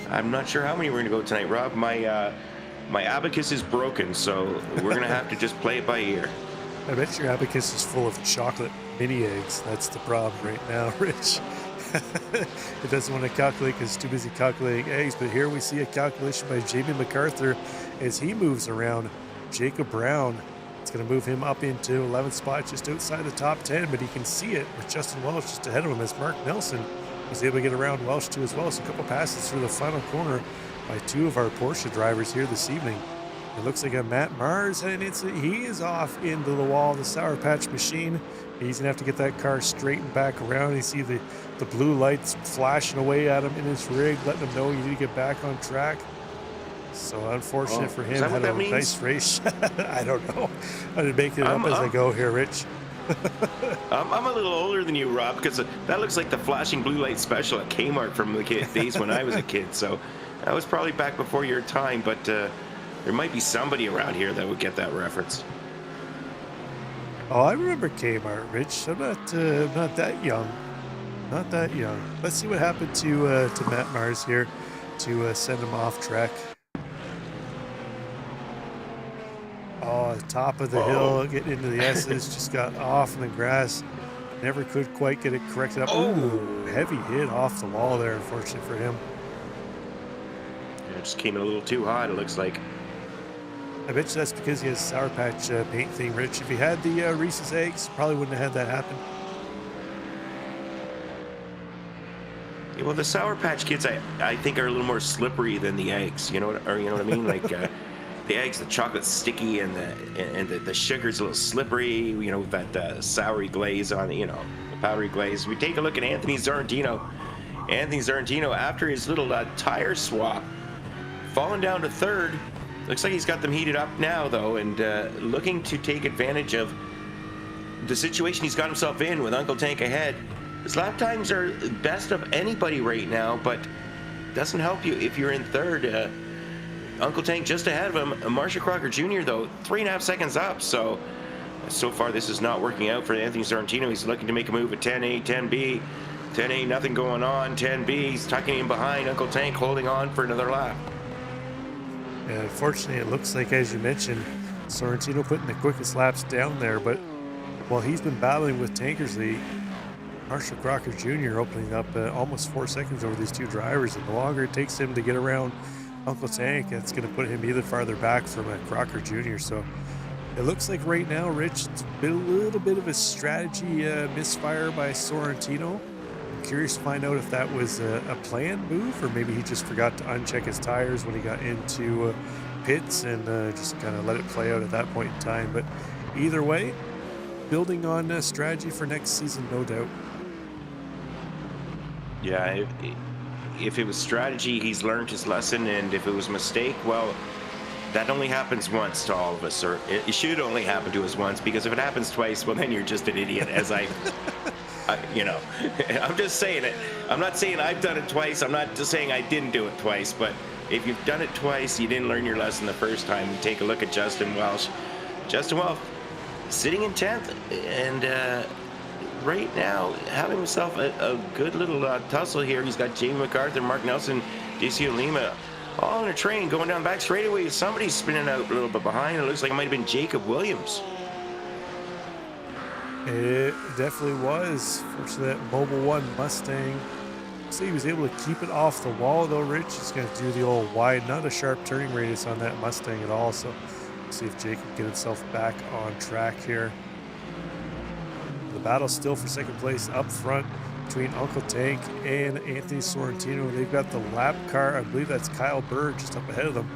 I'm not sure how many we're going to go tonight, Rob. My abacus is broken, so we're going to have to just play it by ear. I bet your abacus is full of chocolate mini eggs. That's the problem right now, Rich. It doesn't want to calculate because it's too busy calculating eggs. But here we see a calculation by Jamie MacArthur as he moves around Jacob Brown. It's going to move him up into 11th spot, just outside the top 10. But he can see it with Justin Welsh just ahead of him as Mark Nelson was able to get around Welsh too as well. So a couple passes through the final corner by 2 of our Porsche drivers here this evening. It looks like a Matt Mars had an incident. He is off into the wall, the Sour Patch Machine. He's going to have to get that car straightened back around. You see the blue lights flashing away at him in his rig, letting him know you need to get back on track. So unfortunate for him. Had a nice race. I don't know. I'm making it up as I go here, Rich. I'm a little older than you, Rob, because that looks like the flashing blue light special at Kmart from the days when I was a kid. So that was probably back before your time, but there might be somebody around here that would get that reference. Oh, I remember Kmart, Rich. I'm not that young. Not that young. Let's see what happened to Matt Mars here to send him off track. Oh, top of the hill, getting into the S's, just got off in the grass. Never could quite get it corrected up. Ooh, heavy hit off the wall there, unfortunate for him. Yeah, it just came in a little too hot, it looks like. I bet you that's because he has Sour Patch paint thing, Rich. If he had the Reese's Eggs, probably wouldn't have had that happen. Well, the Sour Patch Kids, I think, are a little more slippery than the eggs. You know what I mean? Like the eggs, the chocolate's sticky, and the sugar's a little slippery. You know, with that soury glaze on it. You know, the powdery glaze. We take a look at Anthony Zarantino. Anthony Zarantino, after his little tire swap, falling down to third. Looks like he's got them heated up now, though, and looking to take advantage of the situation he's got himself in with Uncle Tank ahead. His lap times are best of anybody right now, but doesn't help you if you're in third. Uncle Tank just ahead of him. Marcia Crocker Jr., though, 3.5 seconds up. So far, this is not working out for Anthony Zarantino. He's looking to make a move at 10A, 10B. 10A, nothing going on. 10B, he's tucking in behind. Uncle Tank holding on for another lap. And unfortunately, it looks like, as you mentioned, Sorrentino putting the quickest laps down there. But while he's been battling with Tankersley, Marshall Crocker Jr. opening up almost 4 seconds over these two drivers. And the longer it takes him to get around Uncle Tank, it's going to put him even farther back from Crocker Jr. So it looks like right now, Rich, it's been a little bit of a strategy misfire by Sorrentino. I'm curious to find out if that was a planned move, or maybe he just forgot to uncheck his tires when he got into pits and just kind of let it play out at that point in time. But either way, building on strategy for next season, no doubt. Yeah, if it was strategy, he's learned his lesson, and if it was a mistake, well, that only happens once to all of us, or it should only happen to us once, because if it happens twice, well, then you're just an idiot, as you know, I'm just saying it. I'm not saying I've done it twice. I'm not just saying I didn't do it twice, but if you've done it twice, you didn't learn your lesson the first time. Take a look at Justin Welsh. Justin Welsh sitting in 10th, and right now having himself a good little tussle here. He's got Jamie MacArthur, Mark Nelson, DC Lima all in a train going down back straightaway. Somebody's spinning out a little bit behind. It looks like it might have been Jacob Williams. It definitely was. Fortunately, that Mobile 1 Mustang. So he was able to keep it off the wall, though. Rich is going to do the old wide, not a sharp turning radius on that Mustang at all. So we'll see if Jacob can get himself back on track here. The battle still for second place up front between Uncle Tank and Anthony Sorrentino. They've got the lap car. I believe that's Kyle Bird just up ahead of them.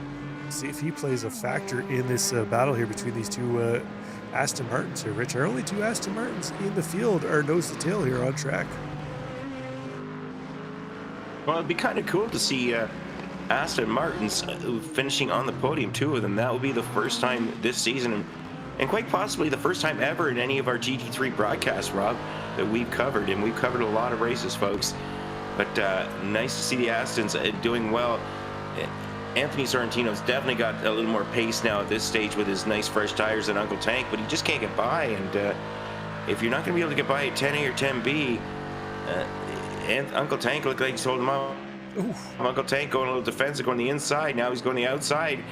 See if he plays a factor in this battle here between these two Aston Martins here. Rich, our only two Aston Martins in the field are nose to tail here on track. Well, it'd be kind of cool to see Aston Martins finishing on the podium, two of them. That would be the first time this season, and quite possibly the first time ever in any of our GT3 broadcasts, Rob, that we've covered. And we've covered a lot of races, folks. But nice to see the Astons doing well. Anthony Sorrentino's definitely got a little more pace now at this stage with his nice fresh tires than Uncle Tank, but he just can't get by. And if you're not going to be able to get by at 10A or 10B, and Uncle Tank looked like he's holding him up. Uncle Tank going a little defensive, going the inside. Now he's going the outside,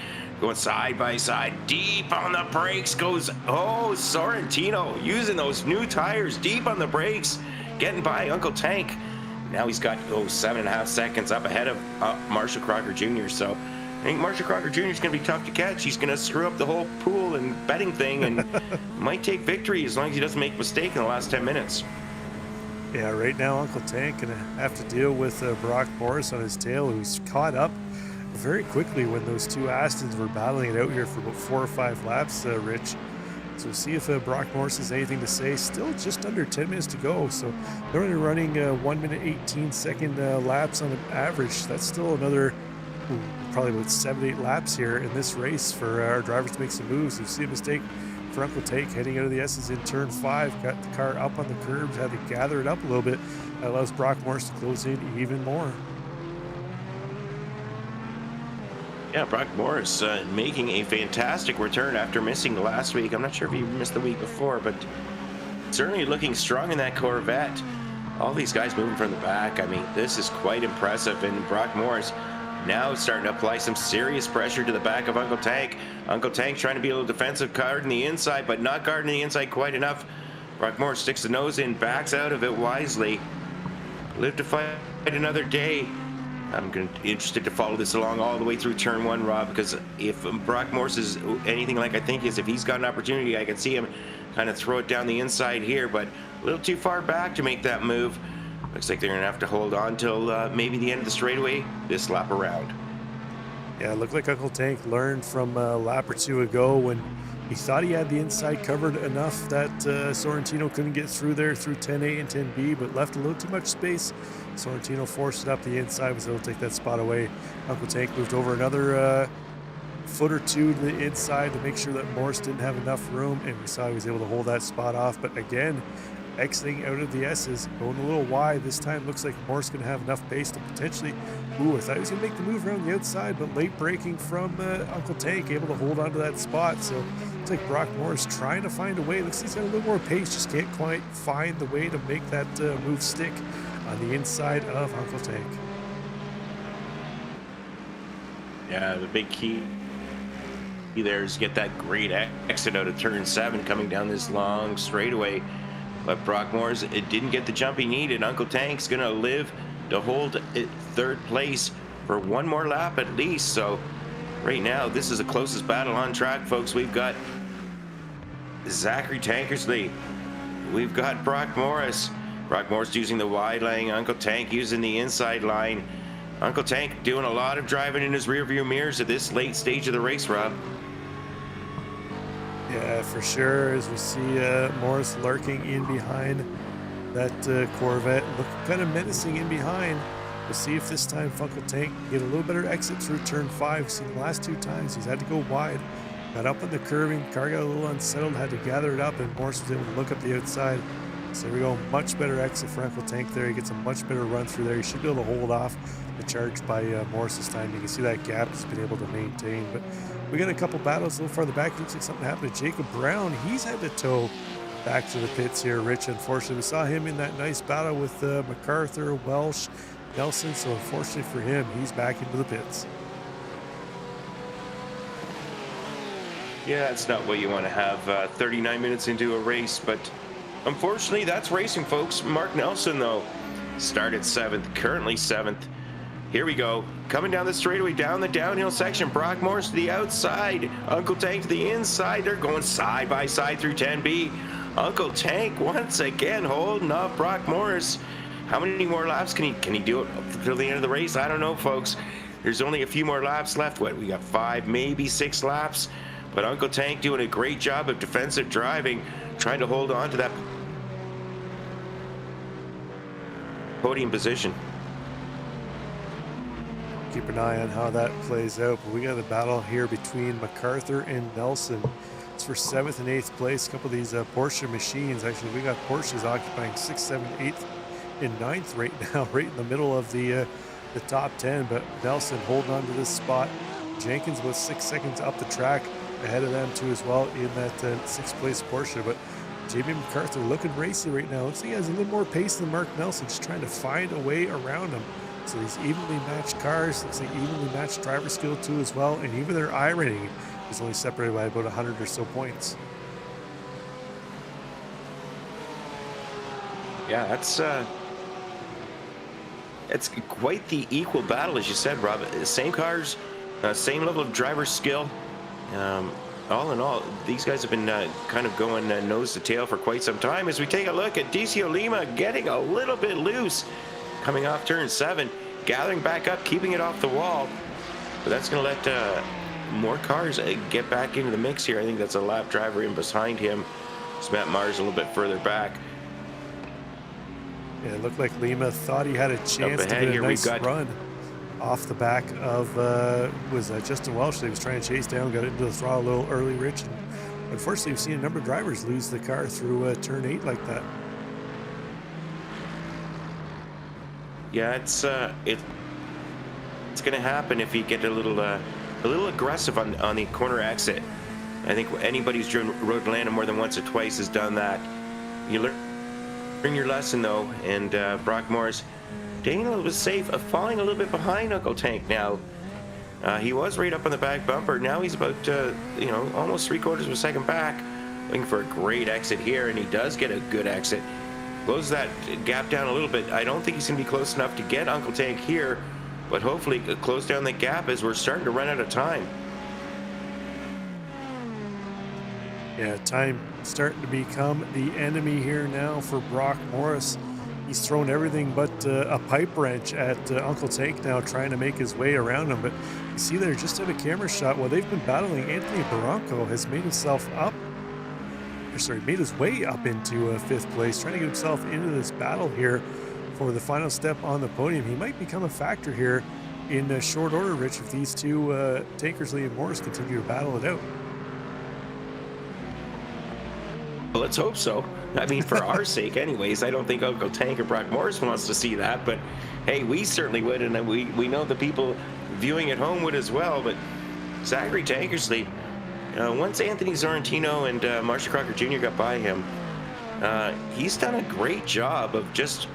going side by side. Deep on the brakes goes, Sorrentino using those new tires deep on the brakes, getting by Uncle Tank. Now he's got 7.5 seconds up ahead of Marshall Crocker Jr. So I think Marshall Crocker Jr. is going to be tough to catch. He's going to screw up the whole pool and betting thing, and might take victory as long as he doesn't make a mistake in the last 10 minutes. Yeah, right now Uncle Tank going to have to deal with Brock Morris on his tail, who's caught up very quickly when those two Astons were battling it out here for about 4 or 5 laps, Rich. So we'll see if Brock Morris has anything to say. Still just under 10 minutes to go. So they're only running 1 minute 18 second laps on an average. That's still another probably about 7-8 laps here in this race for our drivers to make some moves. You see a mistake for Uncle Tank heading out of the S's in turn 5. Got the car up on the curbs, had to gather it up a little bit. That allows Brock Morris to close in even more. Yeah, Brock Morris making a fantastic return after missing last week. I'm not sure if he missed the week before, but certainly looking strong in that Corvette. All these guys moving from the back. I mean, this is quite impressive. And Brock Morris now starting to apply some serious pressure to the back of Uncle Tank. Uncle Tank trying to be a little defensive, guarding the inside, but not guarding the inside quite enough. Brock Morris sticks the nose in, backs out of it wisely. Live to fight another day. I'm interested to follow this along all the way through turn 1, Rob, because if Brock Morris is anything like I think is, if he's got an opportunity, I can see him kind of throw it down the inside here, but a little too far back to make that move. Looks like they're going to have to hold on till maybe the end of the straightaway this lap around. Yeah, it looked like Uncle Tank learned from a lap or two ago when he thought he had the inside covered enough that Sorrentino couldn't get through there through 10A and 10B, but left a little too much space. Sorrentino forced it up the inside, was able to take that spot away. Uncle Tank moved over another foot or two to the inside to make sure that Morris didn't have enough room, and we saw he was able to hold that spot off. But again, exiting out of the S's, going a little wide. This time looks like Morris going to have enough pace to potentially, I thought he was going to make the move around the outside, but late braking from Uncle Tank, able to hold onto that spot. So it's like Brock Morris trying to find a way. Looks like he's got a little more pace, just can't quite find the way to make that move stick on the inside of Uncle Tank. Yeah, the big key there is get that great exit out of turn 7 coming down this long straightaway. But Brock Morris, it didn't get the jump he needed. Uncle Tank's going to live to hold it third place for one more lap at least. So right now, this is the closest battle on track, folks. We've got Zachary Tankersley. We've got Brock Morris. Brock Morris using the wide lane. Uncle Tank using the inside line. Uncle Tank doing a lot of driving in his rearview mirrors at this late stage of the race, Rob. Yeah, for sure. As we see Morris lurking in behind that Corvette, looking kind of menacing in behind. We'll see if this time Uncle Tank can get a little better exit through turn 5. We've seen the last 2 times he's had to go wide. Got up on the curving, car got a little unsettled, had to gather it up, and Morris was able to look up the outside. So there we go, much better exit for Uncle Tank there. He gets a much better run through there. He should be able to hold off the charge by Morris this time. You can see that gap he's been able to maintain. But we got a couple battles a little farther back. Looks like something happened to Jacob Brown. He's had to tow back to the pits here, Rich. Unfortunately, we saw him in that nice battle with MacArthur, Welsh, Nelson. So unfortunately for him, he's back into the pits. Yeah, it's not what you want to have 39 minutes into a race, but unfortunately, that's racing, folks. Mark Nelson, though, started 7th, currently 7th. Here we go. Coming down the straightaway, down the downhill section. Brock Morris to the outside. Uncle Tank to the inside. They're going side by side through 10B. Uncle Tank once again holding off Brock Morris. How many more laps can he do it till the end of the race? I don't know, folks. There's only a few more laps left. What, we got 5, maybe 6 laps. But Uncle Tank doing a great job of defensive driving, trying to hold on to that podium position. Keep an eye on how that plays out. But we got a battle here between MacArthur and Nelson. It's for 7th and 8th place. A couple of these Porsche machines. Actually, we got Porsches occupying 6th, 7th, 8th, and 9th right now, right in the middle of the top 10. But Nelson holding on to this spot. Jenkins was 6 seconds up the track ahead of them too as well in that 6th place Porsche. But Jamie MacArthur looking racy right now. Looks like he has a little more pace than Mark Nelson, just trying to find a way around him. So these evenly matched cars, looks like evenly matched driver skill too as well, and even their I rating is only separated by about 100 or so points. Yeah, it's quite the equal battle, as you said, Rob. Same cars, same level of driver skill. All in all, these guys have been kind of going nose to tail for quite some time. As we take a look at Decio Lima getting a little bit loose, coming off turn 7, gathering back up, keeping it off the wall. But that's going to let more cars get back into the mix here. I think that's a lap driver in behind him. It's Matt Mars a little bit further back. Yeah, it looked like Lima thought he had a chance to get a nice run off the back of Justin Welsh. He was trying to chase down, got into the throttle a little early, Rich. And unfortunately, we've seen a number of drivers lose the car through turn 8 like that. Yeah, it's going to happen if you get a little aggressive on the corner exit. I think anybody who's driven Road Atlanta more than once or twice has done that. You learn your lesson though, and Brock Morris, Daniel was safe, falling a little bit behind Uncle Tank now. He was right up on the back bumper. Now he's about almost 3/4 of a second back, looking for a great exit here, and he does get a good exit. Close that gap down a little bit. I don't think he's going to be close enough to get Uncle Tank here, but hopefully close down the gap as we're starting to run out of time. Yeah, time starting to become the enemy here now for Brock Morris. he's thrown everything but a pipe wrench at Uncle Tank now, trying to make his way around him. But you see there, just at a camera shot, while they've been battling, Anthony Barranco has made himself made his way up into 5th place, trying to get himself into this battle here for the final step on the podium. He might become a factor here in short order, Rich, if these two Tankersley and Morris continue to battle it out. Well, let's hope so. I mean, for our sake anyways. I don't think Uncle Tank or Brock Morris wants to see that, but hey, we certainly would, and we know the people viewing at home would as well. But Zachary Tankersley, once Anthony Sorrentino and Marshall Crocker Jr. got by him, he's done a great job of just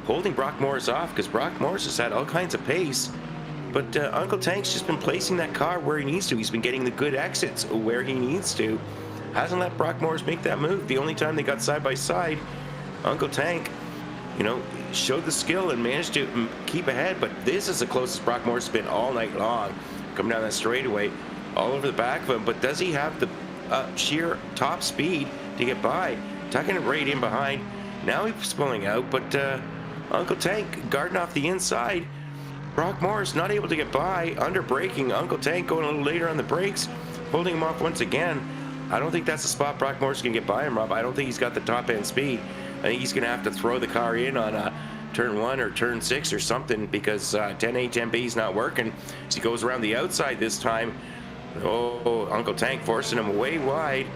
holding Brock Morris off, because Brock Morris has had all kinds of pace, but Uncle Tank's just been placing that car where he needs to. He's been getting the good exits where he needs to. Hasn't let Brock Morris make that move. The only time they got side by side, Uncle Tank, showed the skill and managed to keep ahead, but this is the closest Brock Morris has been all night long, coming down that straightaway, all over the back of him. But does he have the sheer top speed to get by? Tucking it right in behind. Now he's pulling out, but Uncle Tank guarding off the inside. Brock Morris not able to get by, under braking. Uncle Tank going a little later on the brakes, holding him off once again. I don't think that's the spot Brock Morris can get by him, Rob. I don't think he's got the top end speed. I think he's going to have to throw the car in on turn 1 or turn 6 or something, because 10A, 10B is not working. As he goes around the outside this time, Uncle Tank forcing him way wide.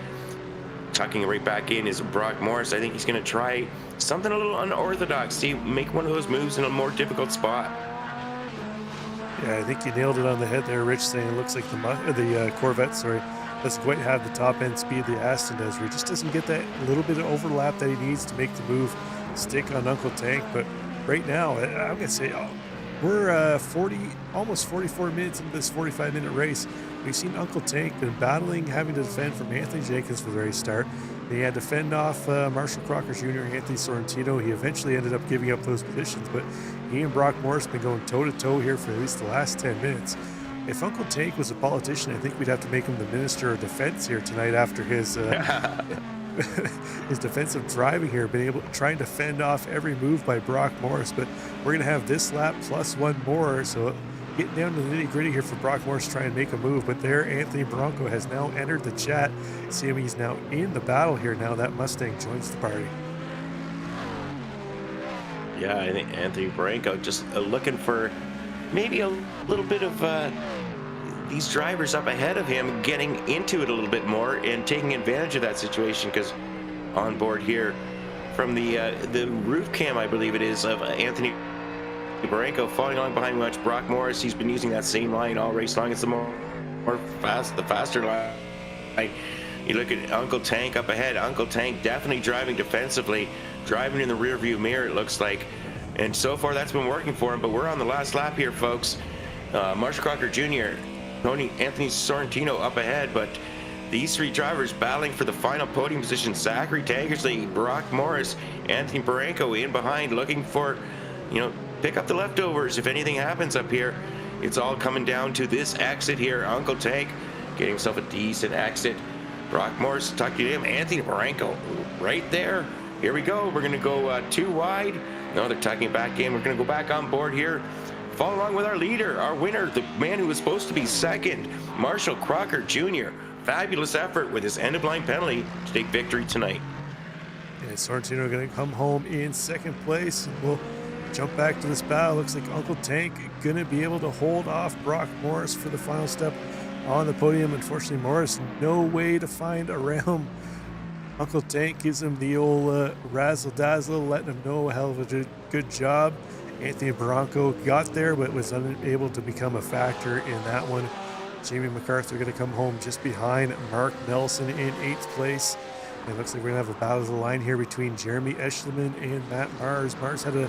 Tucking it right back in is Brock Morris. I think he's going to try something a little unorthodox. See, make one of those moves in a more difficult spot. Yeah, I think you nailed it on the head there, Rich, saying it looks like the Corvette, doesn't quite have the top end speed the Aston does, where he just doesn't get that little bit of overlap that he needs to make the move stick on Uncle Tank. But right now, I'm going to say we're almost 44 minutes into this 45-minute race. We've seen Uncle Tank been battling, having to defend from Anthony Jenkins for the very start. Then he had to fend off Marshall Crocker Jr. and Anthony Sorrentino. He eventually ended up giving up those positions, but he and Brock Morris have been going toe-to-toe here for at least the last 10 minutes. If Uncle Tank was a politician, I think we'd have to make him the Minister of Defense here tonight after his his defensive driving here, trying to fend off every move by Brock Morris. But we're going to have this lap plus one more, so getting down to the nitty-gritty here for Brock Morris to try and make a move. But there, Anthony Barranco has now entered the chat. See him, he's now in the battle here now. That Mustang joins the party. Yeah, I think Anthony Barranco just looking for maybe a little bit of these drivers up ahead of him getting into it a little bit more and taking advantage of that situation, because on board here from the roof cam, I believe it is, of Anthony Barranco following along behind much Brock Morris. He's been using that same line all race long. It's the faster line. You look at Uncle Tank up ahead. Uncle Tank definitely driving defensively, driving in the rear view mirror, it looks like. And so far that's been working for him, but we're on the last lap here, folks. Marshall Crocker Jr., Anthony Sorrentino up ahead, but these three drivers battling for the final podium position. Zachary Tankersley, Brock Morris, Anthony Barranco in behind, looking for, pick up the leftovers if anything happens up here. It's all coming down to this exit here. Uncle Tank getting himself a decent exit. Brock Morris tucking him. Anthony Barranco right there. Here we go. We're going to go too wide. No, they're tucking it back in. We're going to go back on board here. Follow along with our leader, our winner, the man who was supposed to be second, Marshall Crocker Jr. Fabulous effort with his end-of-line penalty to take victory tonight. And Sorrentino going to come home in second place. We'll jump back to this battle. Looks like Uncle Tank going to be able to hold off Brock Morris for the final step on the podium. Unfortunately, Morris, no way to find around Uncle Tank. Gives him the old razzle-dazzle, letting him know a hell of a good job. Anthony Barranco got there, but was unable to become a factor in that one. Jamie MacArthur going to come home just behind Mark Nelson in 8th place. And it looks like we're going to have a battle of the line here between Jeremy Eschleman and Matt Mars. Mars had a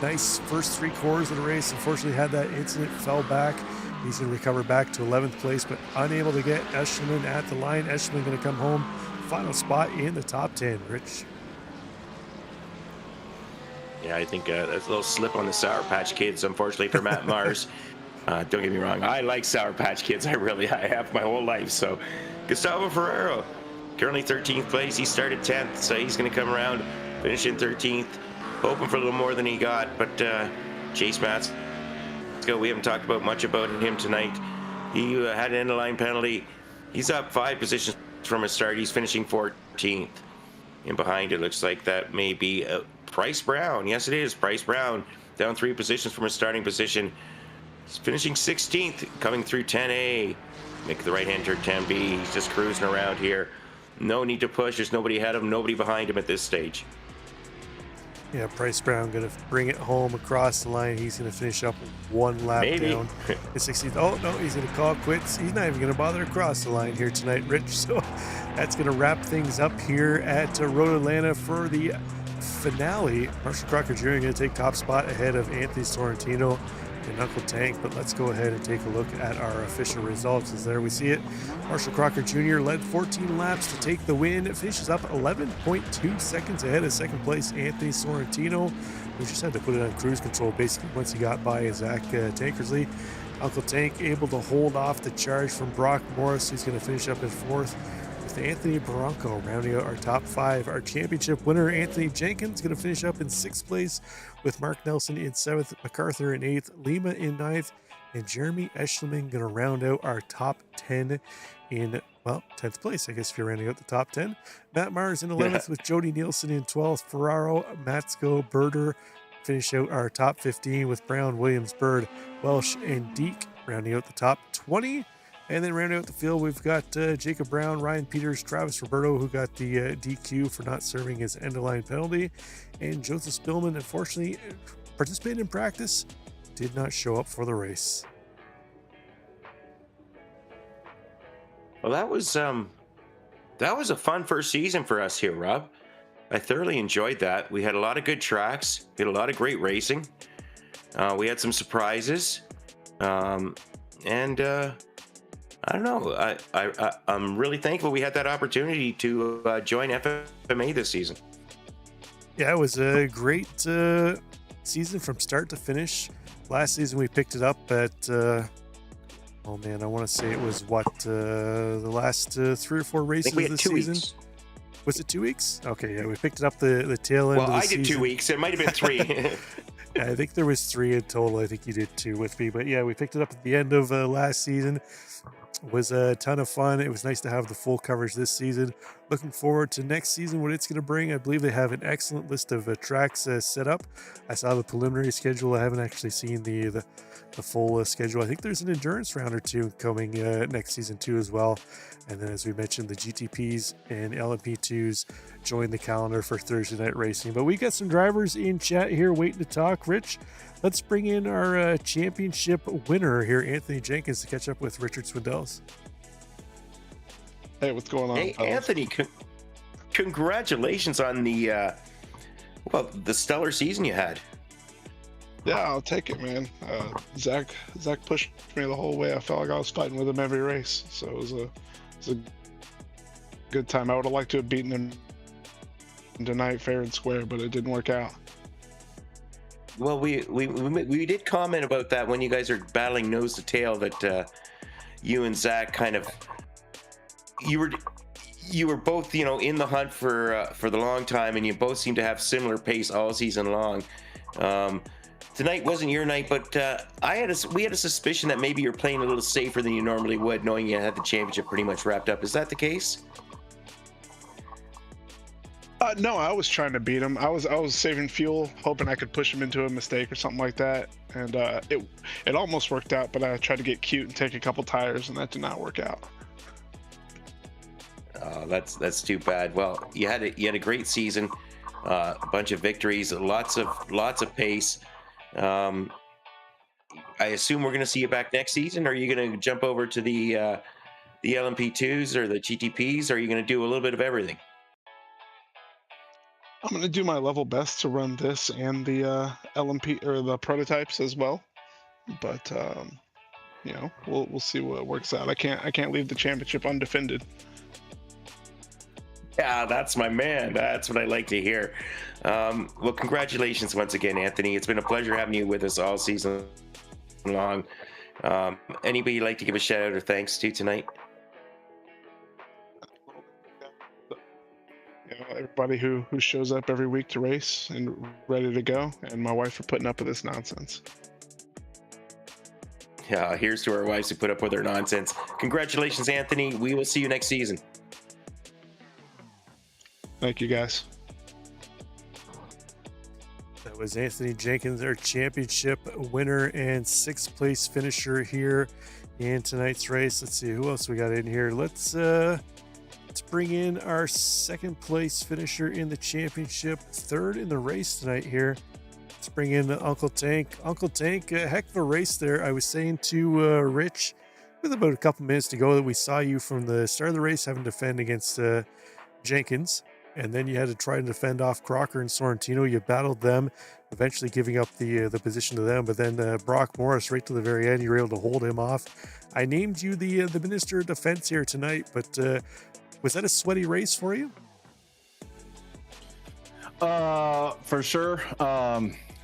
nice first 3 quarters of the race. Unfortunately, had that incident, fell back. He's going to recover back to 11th place, but unable to get Eschleman at the line. Eschleman going to come home, final spot in the top 10. Rich. Yeah, I think that's a little slip on the Sour Patch Kids, unfortunately, for Matt Mars. Don't get me wrong, I like Sour Patch Kids. I have my whole life. So Gustavo Ferrero, currently 13th place. He started 10th, so he's going to come around, finish in 13th. hoping for a little more than he got. But Chase Matsko, we haven't talked about much about him tonight. He had an end-of-line penalty. He's up 5 positions from his start. He's finishing 14th. And behind it looks like that may be Bryce Brown. Yes, it is. Bryce Brown down 3 positions from his starting position. He's finishing 16th, coming through 10A. Make the right-hand turn 10B. He's just cruising around here. No need to push. There's nobody ahead of him, nobody behind him at this stage. Yeah, Bryce Brown going to bring it home across the line. He's going to finish up 1 lap down. The 16th. Oh, no, he's going to call quits. He's not even going to bother to cross the line here tonight, Rich. So that's going to wrap things up here at Road Atlanta for the finale. Marshall Crocker Jr. going to take top spot ahead of Anthony Sorrentino and Uncle Tank, but let's go ahead and take a look at our official results. As there we see it, Marshall Crocker Jr. led 14 laps to take the win. It finishes up 11.2 seconds ahead of second place Anthony Sorrentino, who just had to put it on cruise control basically once he got by Zach Tankersley. Uncle Tank able to hold off the charge from Brock Morris, who's going to finish up in 4th, with Anthony Bronco rounding out our top 5. Our championship winner, Anthony Jenkins, going to finish up in 6th place, with Mark Nelson in 7th, MacArthur in 8th, Lima in 9th, and Jeremy Eschleman going to round out our top 10 in, well, 10th place, I guess, if you're rounding out the top 10. Matt Mars in 11th with Jody Nielsen in 12th. Ferraro, Matsko, Berder finish out our top 15 with Brown, Williams, Bird, Welsh, and Deek rounding out the top 20. And then rounding out the field, we've got Jacob Brown, Ryan Peters, Travis Roberto, who got the DQ for not serving his end-of-line penalty. And Joseph Spillman, unfortunately, participated in practice, did not show up for the race. Well, that was a fun first season for us here, Rob. I thoroughly enjoyed that. We had a lot of good tracks. We had a lot of great racing. We had some surprises. I don't know. I'm really thankful we had that opportunity to join FMA this season. Yeah, it was a great season from start to finish. Last season we picked it up at, I want to say it was the last 3 or 4 races I think we had this 2 season. weeks. Was it 2 weeks? Okay, yeah, we picked it up the tail end of the season. Well, I did 2 weeks. It might have been 3. Yeah, I think there was 3 in total. I think you did 2 with me. But yeah, we picked it up at the end of last season. It was a ton of fun. It was nice to have the full coverage this season. Looking forward to next season, what it's going to bring. I believe they have an excellent list of tracks set up. I saw the preliminary schedule. I haven't actually seen the full schedule. I think there's an endurance round or 2 coming next season too as well. And then, as we mentioned, the GTPs and LMP2s join the calendar for Thursday night racing. But we got some drivers in chat here waiting to talk. Rich, let's bring in our championship winner here, Anthony Jenkins, to catch up with Richard Swindells. Hey, what's going on? Hey, fellas? Anthony, congratulations on the stellar season you had. Yeah, I'll take it, man. Zach pushed me the whole way. I felt like I was fighting with him every race, so it was a good time. I would have liked to have beaten him tonight fair and square, but it didn't work out. Well, we did comment about that when you guys are battling nose to tail, that you and Zach kind of you were both in the hunt for the long time, and you both seem to have similar pace all season long. Tonight wasn't your night, but we had a suspicion that maybe you're playing a little safer than you normally would, knowing you had the championship pretty much wrapped up. Is that the case? No, I was trying to beat him. I was saving fuel, hoping I could push him into a mistake or something like that, and it almost worked out. But I tried to get cute and take a couple tires, and that did not work out. Oh, that's too bad. Well, you had a great season, a bunch of victories, lots of pace. I assume we're going to see you back next season. Are you going to jump over to the LMP2s or the GTPs? Or are you going to do a little bit of everything? I'm going to do my level best to run this and the LMP or the prototypes as well. But we'll see what works out. I can't leave the championship undefended. Yeah, that's my man. That's what I like to hear. Well, congratulations once again, Anthony. It's been a pleasure having you with us all season long. Anybody you'd like to give a shout out or thanks to tonight? everybody who shows up every week to race and ready to go, and my wife for putting up with this nonsense. Yeah, here's to our wives who put up with our nonsense. Congratulations, Anthony. We will see you next season. Thank you, guys. That was Anthony Jenkins, our championship winner and sixth place finisher here in tonight's race. Let's see who else we got in here. Let's bring in our second place finisher in the championship, third in the race tonight here. Let's bring in Uncle Tank. Uncle Tank, a heck of a race there. I was saying to Rich with about a couple minutes to go that we saw you from the start of the race having to defend against Jenkins, and then you had to try to defend off Crocker and Sorrentino. You battled them, eventually giving up the position to them, but then Brock Morris right to the very end, you were able to hold him off. I named you the Minister of Defense here tonight, but was that a sweaty race for you? For sure.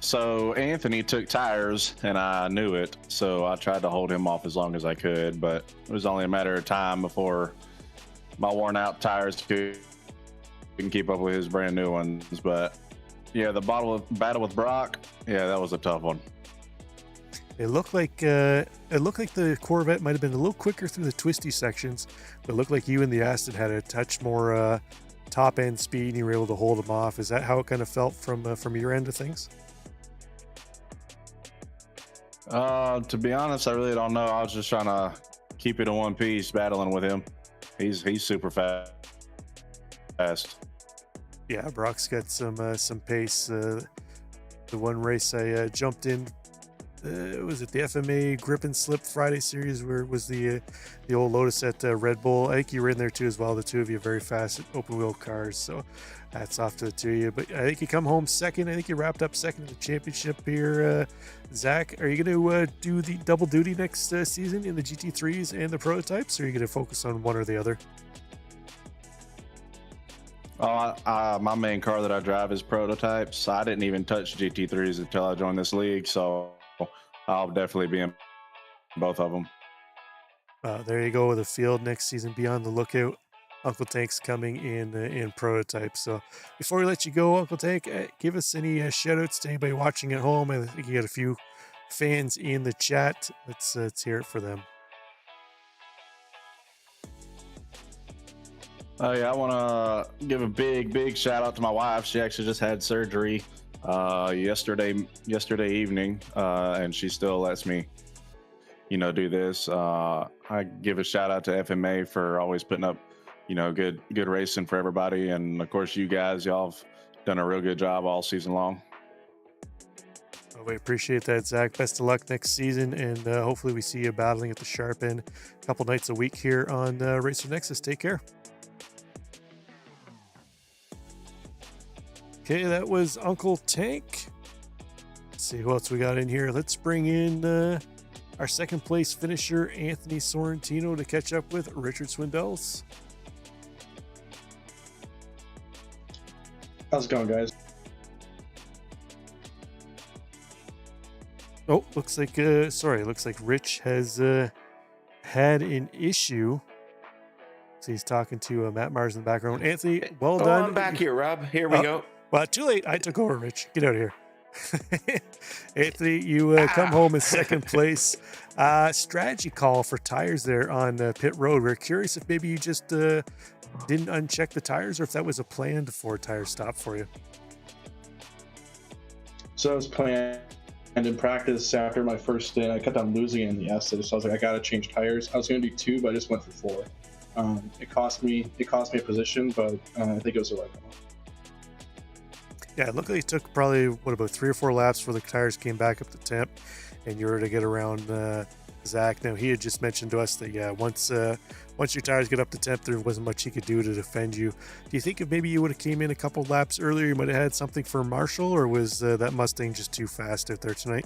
So Anthony took tires and I knew it, so I tried to hold him off as long as I could, but it was only a matter of time before my worn out tires could keep up with his brand new ones. But yeah, the battle with Brock, yeah, that was a tough one. It looked like the Corvette might have been a little quicker through the twisty sections, but it looked like you and the Aston had a touch more top end speed and you were able to hold them off. Is that how it kind of felt from your end of things? To be honest, I really don't know. I was just trying to keep it in one piece, battling with him. He's super fast. Yeah, Brock's got some pace. The one race I jumped in, was it the FMA Grip and Slip Friday series, where it was the old Lotus at Red Bull? I think you were in there too as well. The two of you very fast at open wheel cars, so hats off to the two of you. But I think you come home second. I think you wrapped up second in the championship here. Zach, are you going to do the double duty next season in the GT3s and the prototypes, or are you going to focus on one or the other? My main car that I drive is prototypes. I didn't even touch GT3s until I joined this league, so I'll definitely be in both of them. There you go with the field next season. Be on the lookout. Uncle Tank's coming in prototype. So before we let you go, Uncle Tank, give us any shout outs to anybody watching at home. I think you got a few fans in the chat. Let's hear it for them. Oh yeah, I want to give a big shout out to my wife. She actually just had surgery yesterday evening, and she still lets me, do this. I give a shout out to FMA for always putting up, good racing for everybody, and of course you guys, y'all have done a real good job all season long. Oh, we appreciate that, Zach. Best of luck next season, and hopefully we see you battling at the sharp end a couple nights a week here on Racer Nexus. Take care. Okay, that was Uncle Tank. Let's see who else we got in here. Let's bring in our second place finisher, Anthony Sorrentino, to catch up with Richard Swindells. How's it going, guys? Oh, looks like Rich has had an issue. So he's talking to Matt Mars in the background. Anthony, well done. I'm back here, Rob. Here we go. Well, too late. I took over, Rich. Get out of here. Anthony, you come home in second place. Strategy call for tires there on pit road. We're curious if maybe you just didn't uncheck the tires, or if that was a planned for tire stop for you. So it was planned, and in practice after my first stint, I kept on losing in the Estes. So I was like, I got to change tires. I was going to do 2, but I just went for 4. It cost me a position, but I think it was the right one. Yeah, it looked like it took probably, about 3 or 4 laps before the tires came back up to temp, and you were to get around Zach. Now, he had just mentioned to us that, yeah, once your tires get up to temp, there wasn't much he could do to defend you. Do you think if maybe you would have came in a couple laps earlier, you might have had something for Marshall, or was that Mustang just too fast out there tonight?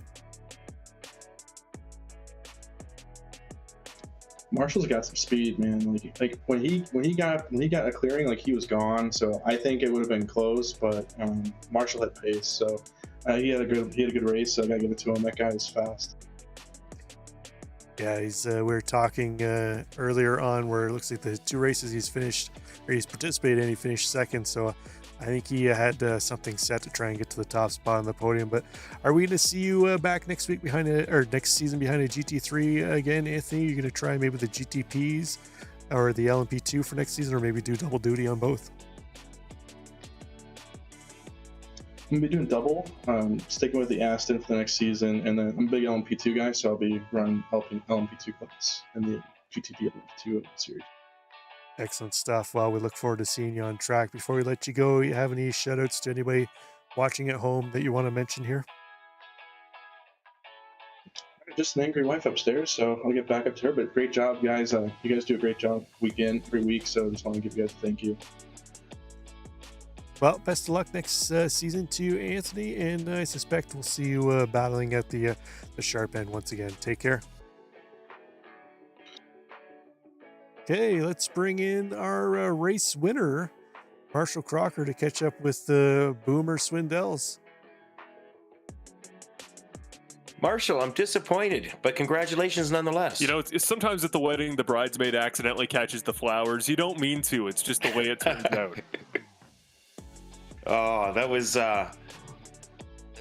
Marshall's got some speed, man. Like when he got a clearing, like he was gone. So I think it would have been close, but Marshall had pace. So he had a good race. So I gotta give it to him. That guy is fast. Yeah, we were talking earlier on where it looks like the 2 races he's finished, or he's participated in, he finished second. So I think he had something set to try and get to the top spot on the podium. But are we going to see you back next week or next season behind a GT3 again, Anthony? You're going to try maybe the GTPs or the LMP2 for next season, or maybe do double duty on both? I'm gonna be doing double, sticking with the Aston for the next season, and then I'm a big LMP2 guy, so I'll be helping LMP2 class in the GTP LMP2 series. Excellent stuff. Well, we look forward to seeing you on track. Before we let you go, you have any shout outs to anybody watching at home that you want to mention here? Just an angry wife upstairs, so I'll get back up to her. But great job, guys. You guys do a great job week in, every week, so I just want to give you guys a thank you. Well, best of luck next season to you, Anthony, and I suspect we'll see you battling at the sharp end once again. Take care. Okay, let's bring in our race winner, Marshall Crocker, to catch up with the Boomer Swindells. Marshall, I'm disappointed, but congratulations nonetheless. You know, it's sometimes at the wedding, the bridesmaid accidentally catches the flowers. You don't mean to. It's just the way it turns out. Oh, that was,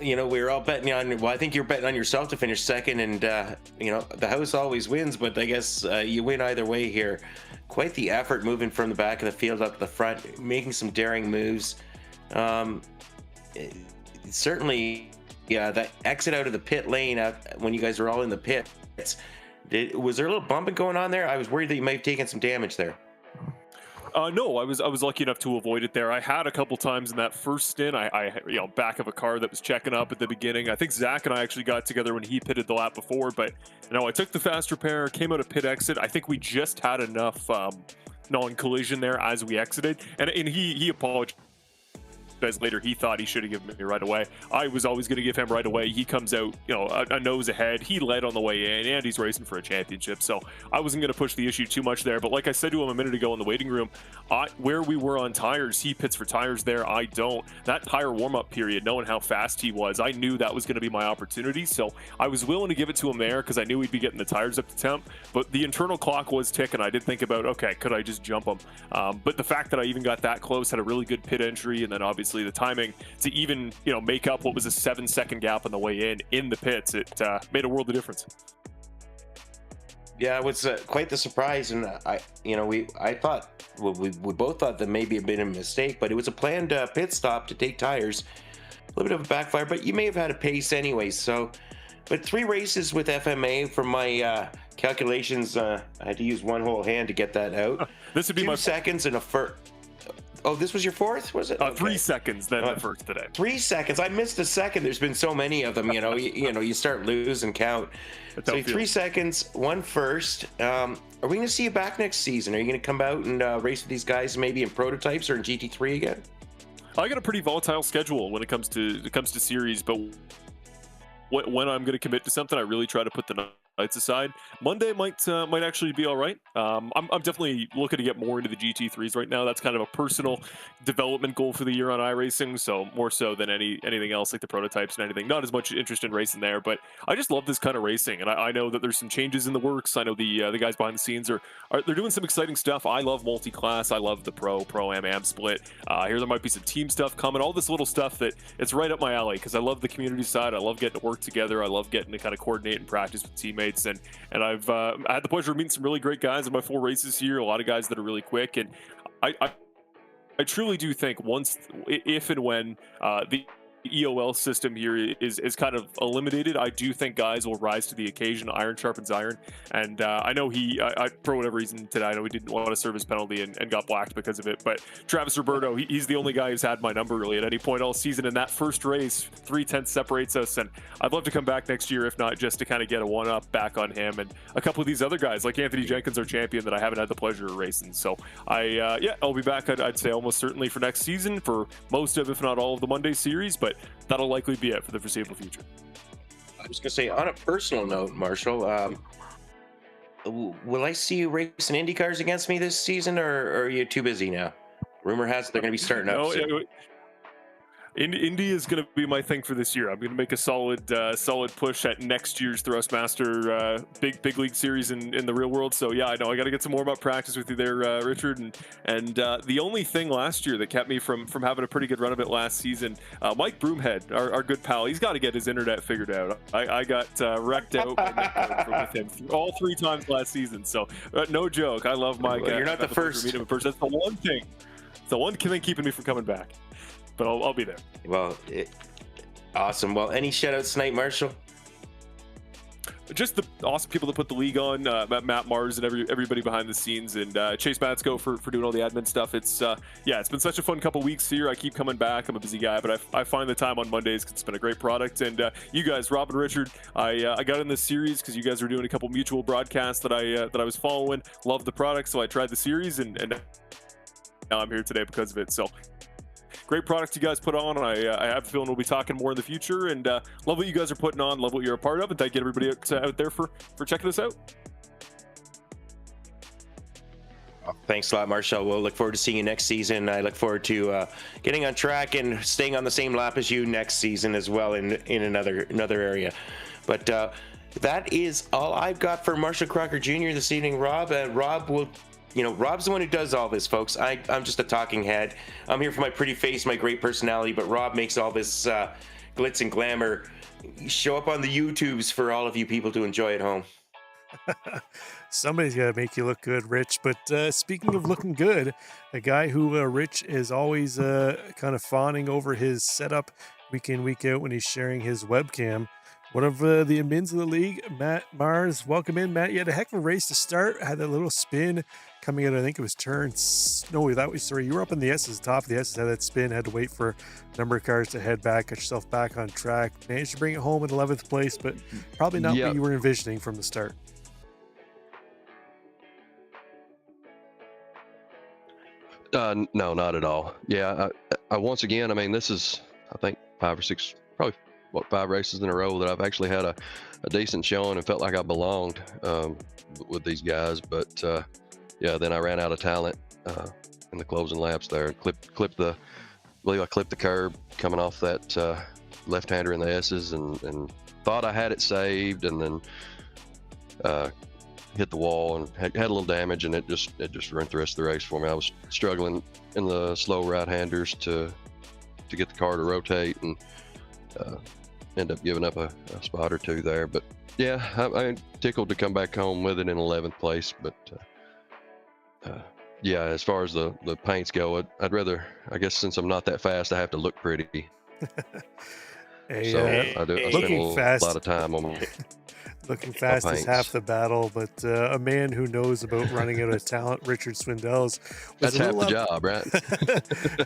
we were all betting on, well, I think you're betting on yourself to finish second, and, the house always wins, but I guess you win either way here. Quite the effort moving from the back of the field up to the front, making some daring moves. Certainly, yeah, that exit out of the pit lane when you guys were all in the pits, was there a little bumping going on there? I was worried that you might have taken some damage there. No, I was lucky enough to avoid it there. I had a couple times in that first stint. I back of a car that was checking up at the beginning. I think Zach and I actually got together when he pitted the lap before, but I took the fast repair, came out of pit exit. I think we just had enough non-collision there as we exited, and he apologized later. He thought he should have given me right away. I was always going to give him right away. He comes out, a nose ahead. He led on the way in, and he's racing for a championship. So I wasn't going to push the issue too much there. But like I said to him a minute ago in the waiting room, where we were on tires, he pits for tires there. I don't. That tire warm-up period, knowing how fast he was, I knew that was going to be my opportunity. So I was willing to give it to him there because I knew he'd be getting the tires up to temp. But the internal clock was ticking. I did think about, okay, could I just jump him? But the fact that I even got that close, had a really good pit entry, and then obviously the timing to even make up what was a 7-second gap on the way in the pits, it made a world of difference. Yeah, it was quite the surprise, and I thought, we both thought that maybe it had been a mistake, but it was a planned pit stop to take tires. A little bit of a backfire, but you may have had a pace anyway. So, but 3 races with FMA from my calculations. I had to use one whole hand to get that out. This would be 2 seconds and a first. Oh, this was your 4th, was it? Okay. 3 seconds, then the first today. 3 seconds. I missed a second. There's been so many of them. You start losing count. So 3 seconds, 1 first. Are we going to see you back next season? Are you going to come out and race with these guys, maybe in prototypes or in GT3 again? I got a pretty volatile schedule when it comes to series, but when I'm going to commit to something, I really try to put the nights aside. Monday might actually be all right. I'm definitely looking to get more into the GT3s right now. That's kind of a personal development goal for the year on iRacing, so more so than anything else, like the prototypes and anything. Not as much interest in racing there, but I just love this kind of racing, and I know that there's some changes in the works. I know the guys behind the scenes they're doing some exciting stuff. I love multi-class. I love the pro-am split. I hear there might be some team stuff coming. All this little stuff that it's right up my alley because I love the community side. I love getting to work together. I love getting to kind of coordinate and practice with teammates. And I've had the pleasure of meeting some really great guys in my 4 races here. A lot of guys that are really quick, and I truly do think if and when the EOL system here is kind of eliminated, I do think guys will rise to the occasion. Iron sharpens iron, and I know for whatever reason today, I know he didn't want to serve his penalty and got blacked because of it, but Travis Roberto, he's the only guy who's had my number really at any point all season. In that first race, 3/10 separates us, and I'd love to come back next year, if not just to kind of get a one-up back on him and a couple of these other guys like Anthony Jenkins, our champion, that I haven't had the pleasure of racing. So I'll be back, I'd say almost certainly for next season for most of, if not all of, the Monday series, but that'll likely be it for the foreseeable future. I was going to say, on a personal note, Marshall, will I see you racing Indy cars against me this season, or are you too busy now? Rumor has it they're going to be starting up soon. Indy is going to be my thing for this year. I'm going to make a solid push at next year's Thrustmaster big league series in the real world. So yeah, I know I got to get some more about practice with you there, Richard. And the only thing last year that kept me from having a pretty good run of it last season, Mike Broomhead, our good pal, he's got to get his internet figured out. I got wrecked out with him all 3 times last season. So no joke. I love Mike. Well, you're not the first. That's the one thing. It's the one thing keeping me from coming back. But I'll be there. Well, awesome. Well, any shout outs tonight, Marshall? Just the awesome people that put the league on, Matt Mars and everybody behind the scenes, and Chase Matsko for doing all the admin stuff. It's been such a fun couple weeks here. I keep coming back. I'm a busy guy, but I find the time on Mondays 'cause it's been a great product. And you guys, Rob and Richard, I got in this series because you guys were doing a couple mutual broadcasts that I was following. Loved the product, so I tried the series, and now I'm here today because of it. So great product you guys put on. I have a feeling we'll be talking more in the future, and love what you guys are putting on, love what you're a part of, and thank you everybody out there for checking us out. Thanks a lot, Marshall. We'll look forward to seeing you next season. I look forward to getting on track and staying on the same lap as you next season as well in another area. But that is all I've got for Marshall Crocker Jr. this evening, Rob. Rob will... Rob's the one who does all this, folks. I'm just a talking head. I'm here for my pretty face, my great personality, but Rob makes all this glitz and glamour show up on the YouTubes for all of you people to enjoy at home. Somebody's got to make you look good, Rich. But speaking of looking good, a guy who Rich is always kind of fawning over his setup week in, week out when he's sharing his webcam. One of the admins of the league, Matt Mars. Welcome in, Matt. You had a heck of a race to start. Had that little spin coming out. I think it was turns. No, sorry. You were up in the S's, top of the S's. Had that spin. Had to wait for a number of cars to head back. Got yourself back on track. Managed to bring it home in 11th place, but probably not what you were envisioning from the start. No, not at all. Yeah, I once again, I mean, this is, I think, 5 or 6, probably 5 races in a row that I've actually had a decent showing and felt like I belonged with these guys. But then I ran out of talent in the closing laps there. Clipped the curb coming off that left-hander in the S's and thought I had it saved, and then hit the wall and had a little damage, and it just ruined the rest of the race for me. I was struggling in the slow right-handers to get the car to rotate, and end up giving up a spot or 2 there. But yeah, I'm tickled to come back home with it in 11th place. But as far as the paints go, I'd rather, I guess, since I'm not that fast, I have to look pretty. I spend a lot of time on looking fast is half the battle, but a man who knows about running out of talent, Richard Swindells, that's half the job, right?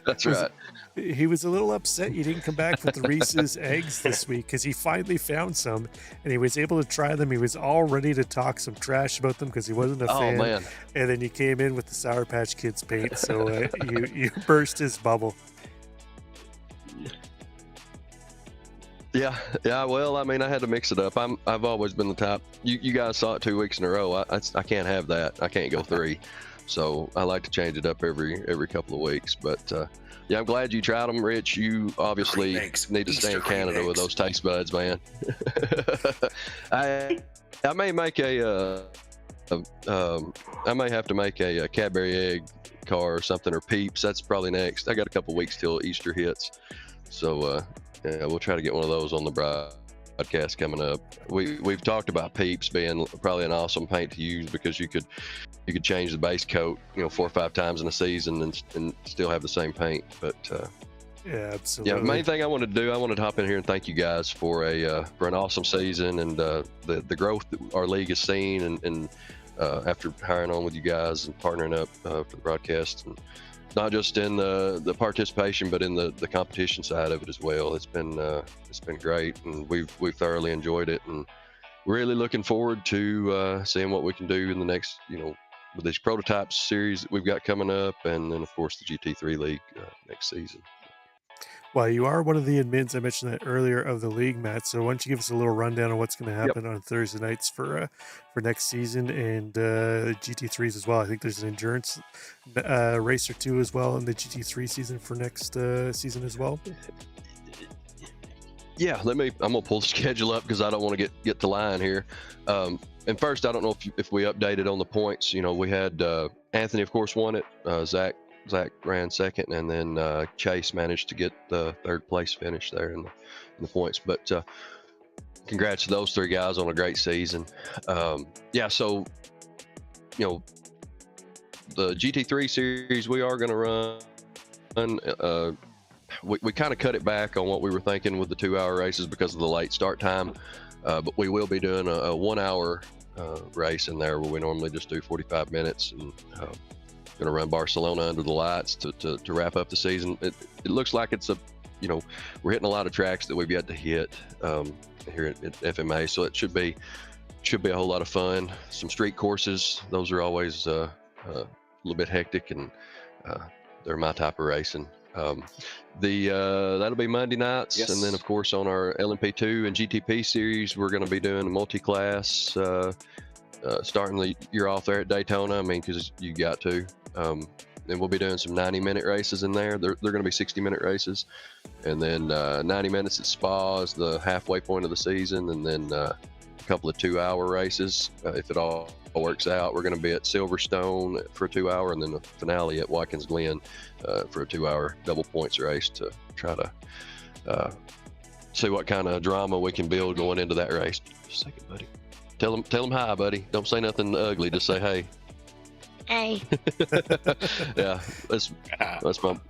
That's right. He was a little upset you didn't come back with the Reese's eggs this week because he finally found some and he was able to try them. He was all ready to talk some trash about them because he wasn't a fan. Man. And then you came in with the Sour Patch Kids paint, so you burst his bubble. Yeah. Well, I mean, I had to mix it up. I've always been the type. You guys saw it 2 weeks in a row. I can't have that. I can't go 3. So I like to change it up every couple of weeks. But I'm glad you tried them, Rich. You obviously need to stay in Canada with those taste buds, man. I may make I may have to make a Cadbury egg car or something, or Peeps. That's probably next. I got a couple weeks till Easter hits, so we'll try to get one of those on the broadcast coming up. We've talked about Peeps being probably an awesome paint to use because you could change the base coat 4 or 5 times in a season and still have the same paint. But yeah, absolutely. Yeah, main thing I wanted to do, I wanted to hop in here and thank you guys for an awesome season and the growth that our league has seen and after hiring on with you guys and partnering up for the broadcast, and not just in the participation but in the competition side of it as well. It's been great, and we've thoroughly enjoyed it, and really looking forward to seeing what we can do in the next, with these prototypes series that we've got coming up, and then of course the GT3 League next season. Well, you are one of the admins, I mentioned that earlier, of the league, Matt. So why don't you give us a little rundown of what's going to happen on Thursday nights for next season, and GT3s as well. I think there's an endurance race or 2 as well in the GT3 season for next season as well. Yeah, I'm gonna pull the schedule up because I don't want to get to line here. And first, I don't know if we updated on the points. You know, we had Anthony, of course, won it. Zach ran second, and then Chase managed to get the third place finish there in the points. But congrats to those three guys on a great season. Yeah, so you know, the GT3 series we are going to run. We kind of cut it back on what we were thinking with the 2-hour races because of the late start time, but we will be doing a 1-hour race in there where we normally just do 45 minutes, and going to run Barcelona under the lights to wrap up the season. It looks like it's we're hitting a lot of tracks that we've yet to hit here at FMA, so it should be a whole lot of fun. Some street courses, those are always a little bit hectic, and they're my type of racing. That'll be Monday nights, Yes. And then of course on our LMP2 and GTP series, we're going to be doing a multi-class, starting the year off there at Daytona. I mean, because you got to. And we'll be doing some 90-minute races in there. They're going to be 60-minute races, and then 90 minutes at Spa is the halfway point of the season, and then a couple of 2-hour races if it all works out. We're going to be at Silverstone for a 2-hour, and then the finale at Watkins Glen for a 2-hour double points race to try to see what kind of drama we can build going into that race. Just a second, buddy. Tell them hi, buddy. Don't say nothing ugly. Just say hey. Hey. Yeah, that's one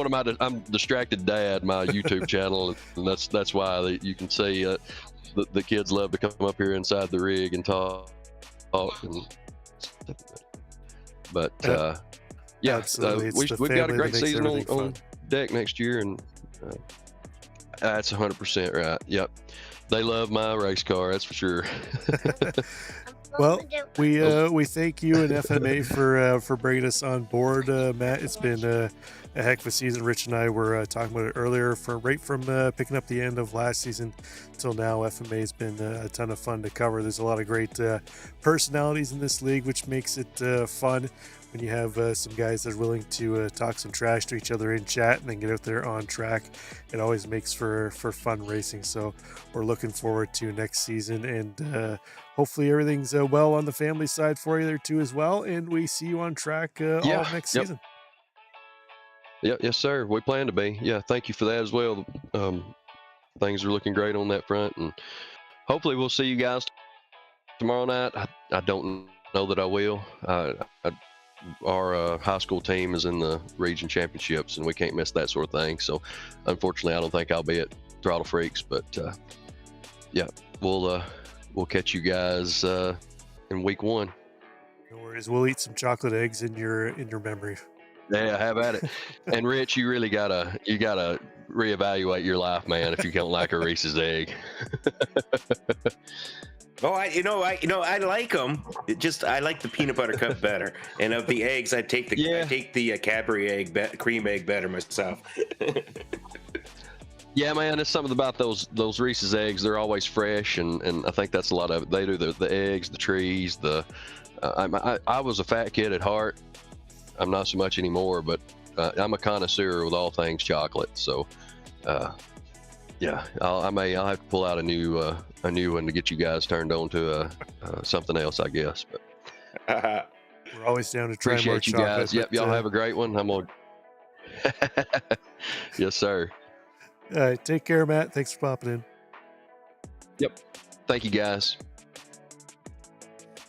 of my I'm distracted dad, my YouTube channel, and that's why you can see the kids love to come up here inside the rig and talk and but yeah, we've got a great season on deck next year, and that's 100% right. Yep, they love my race car, that's for sure. Well, we thank you and FMA for bringing us on board, Matt. It's been a heck of a season. Rich and I were talking about it earlier. From picking up the end of last season till now, FMA has been a ton of fun to cover. There's a lot of great personalities in this league, which makes it fun when you have some guys that are willing to talk some trash to each other in chat and then get out there on track. It always makes for fun racing. So we're looking forward to next season, and hopefully everything's well on the family side for you there too as well. And we see you on track all of next season. Yeah, yes, sir. We plan to be. Yeah, thank you for that as well. Things are looking great on that front, and hopefully we'll see you guys tomorrow night. I don't know that I will. Our high school team is in the region championships, and we can't miss that sort of thing. So, unfortunately, I don't think I'll be at Throttle Freaks. But yeah, we'll catch you guys in week 1. No worries. We'll eat some chocolate eggs in your memory. Yeah, have at it. And Rich, you really gotta reevaluate your life, man, if you don't like a Reese's egg. Oh, I like them. I like the peanut butter cup better. And of the eggs, I take the Cadbury egg, cream egg better myself. Yeah, man, it's something about those Reese's eggs. They're always fresh, and I think that's a lot of it. They do the eggs, the trees, I was a fat kid at heart. I'm not so much anymore, but I'm a connoisseur with all things chocolate. So, yeah, I'll have to pull out a new one to get you guys turned on to something else, I guess. But we're always down to try more appreciate you chocolate. guys. Yep, y'all have a great one. I'm gonna. Yes, sir. All right, take care, Matt. Thanks for popping in. Yep. Thank you, guys.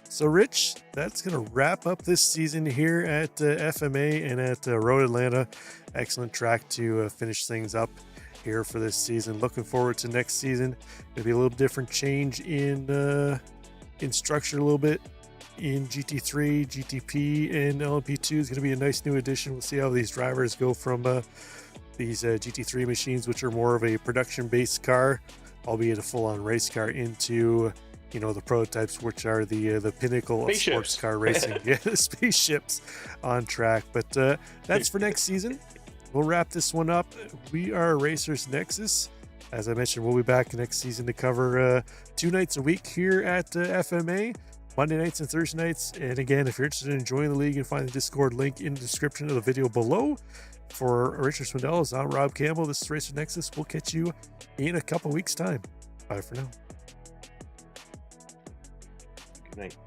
So, Rich, that's going to wrap up this season here at FMA and at Road Atlanta. Excellent track to finish things up here for this season. Looking forward to next season. Going to be a little different change in structure a little bit in GT3, GTP, and LMP2 is going to be a nice new addition. We'll see how these drivers go from these GT3 machines, which are more of a production-based car, albeit a full-on race car, into the prototypes, which are the pinnacle of sports car racing. Yeah, the spaceships on track. But that's for next season. We'll wrap this one up. We are Racers Nexus. As I mentioned, we'll be back next season to cover 2 nights a week here at FMA. Monday nights and Thursday nights. And again, if you're interested in joining the league, you can find the Discord link in the description of the video below. For Richard Swindells, I'm Rob Campbell. This is Racer Nexus. We'll catch you in a couple weeks' time. Bye for now. Good night.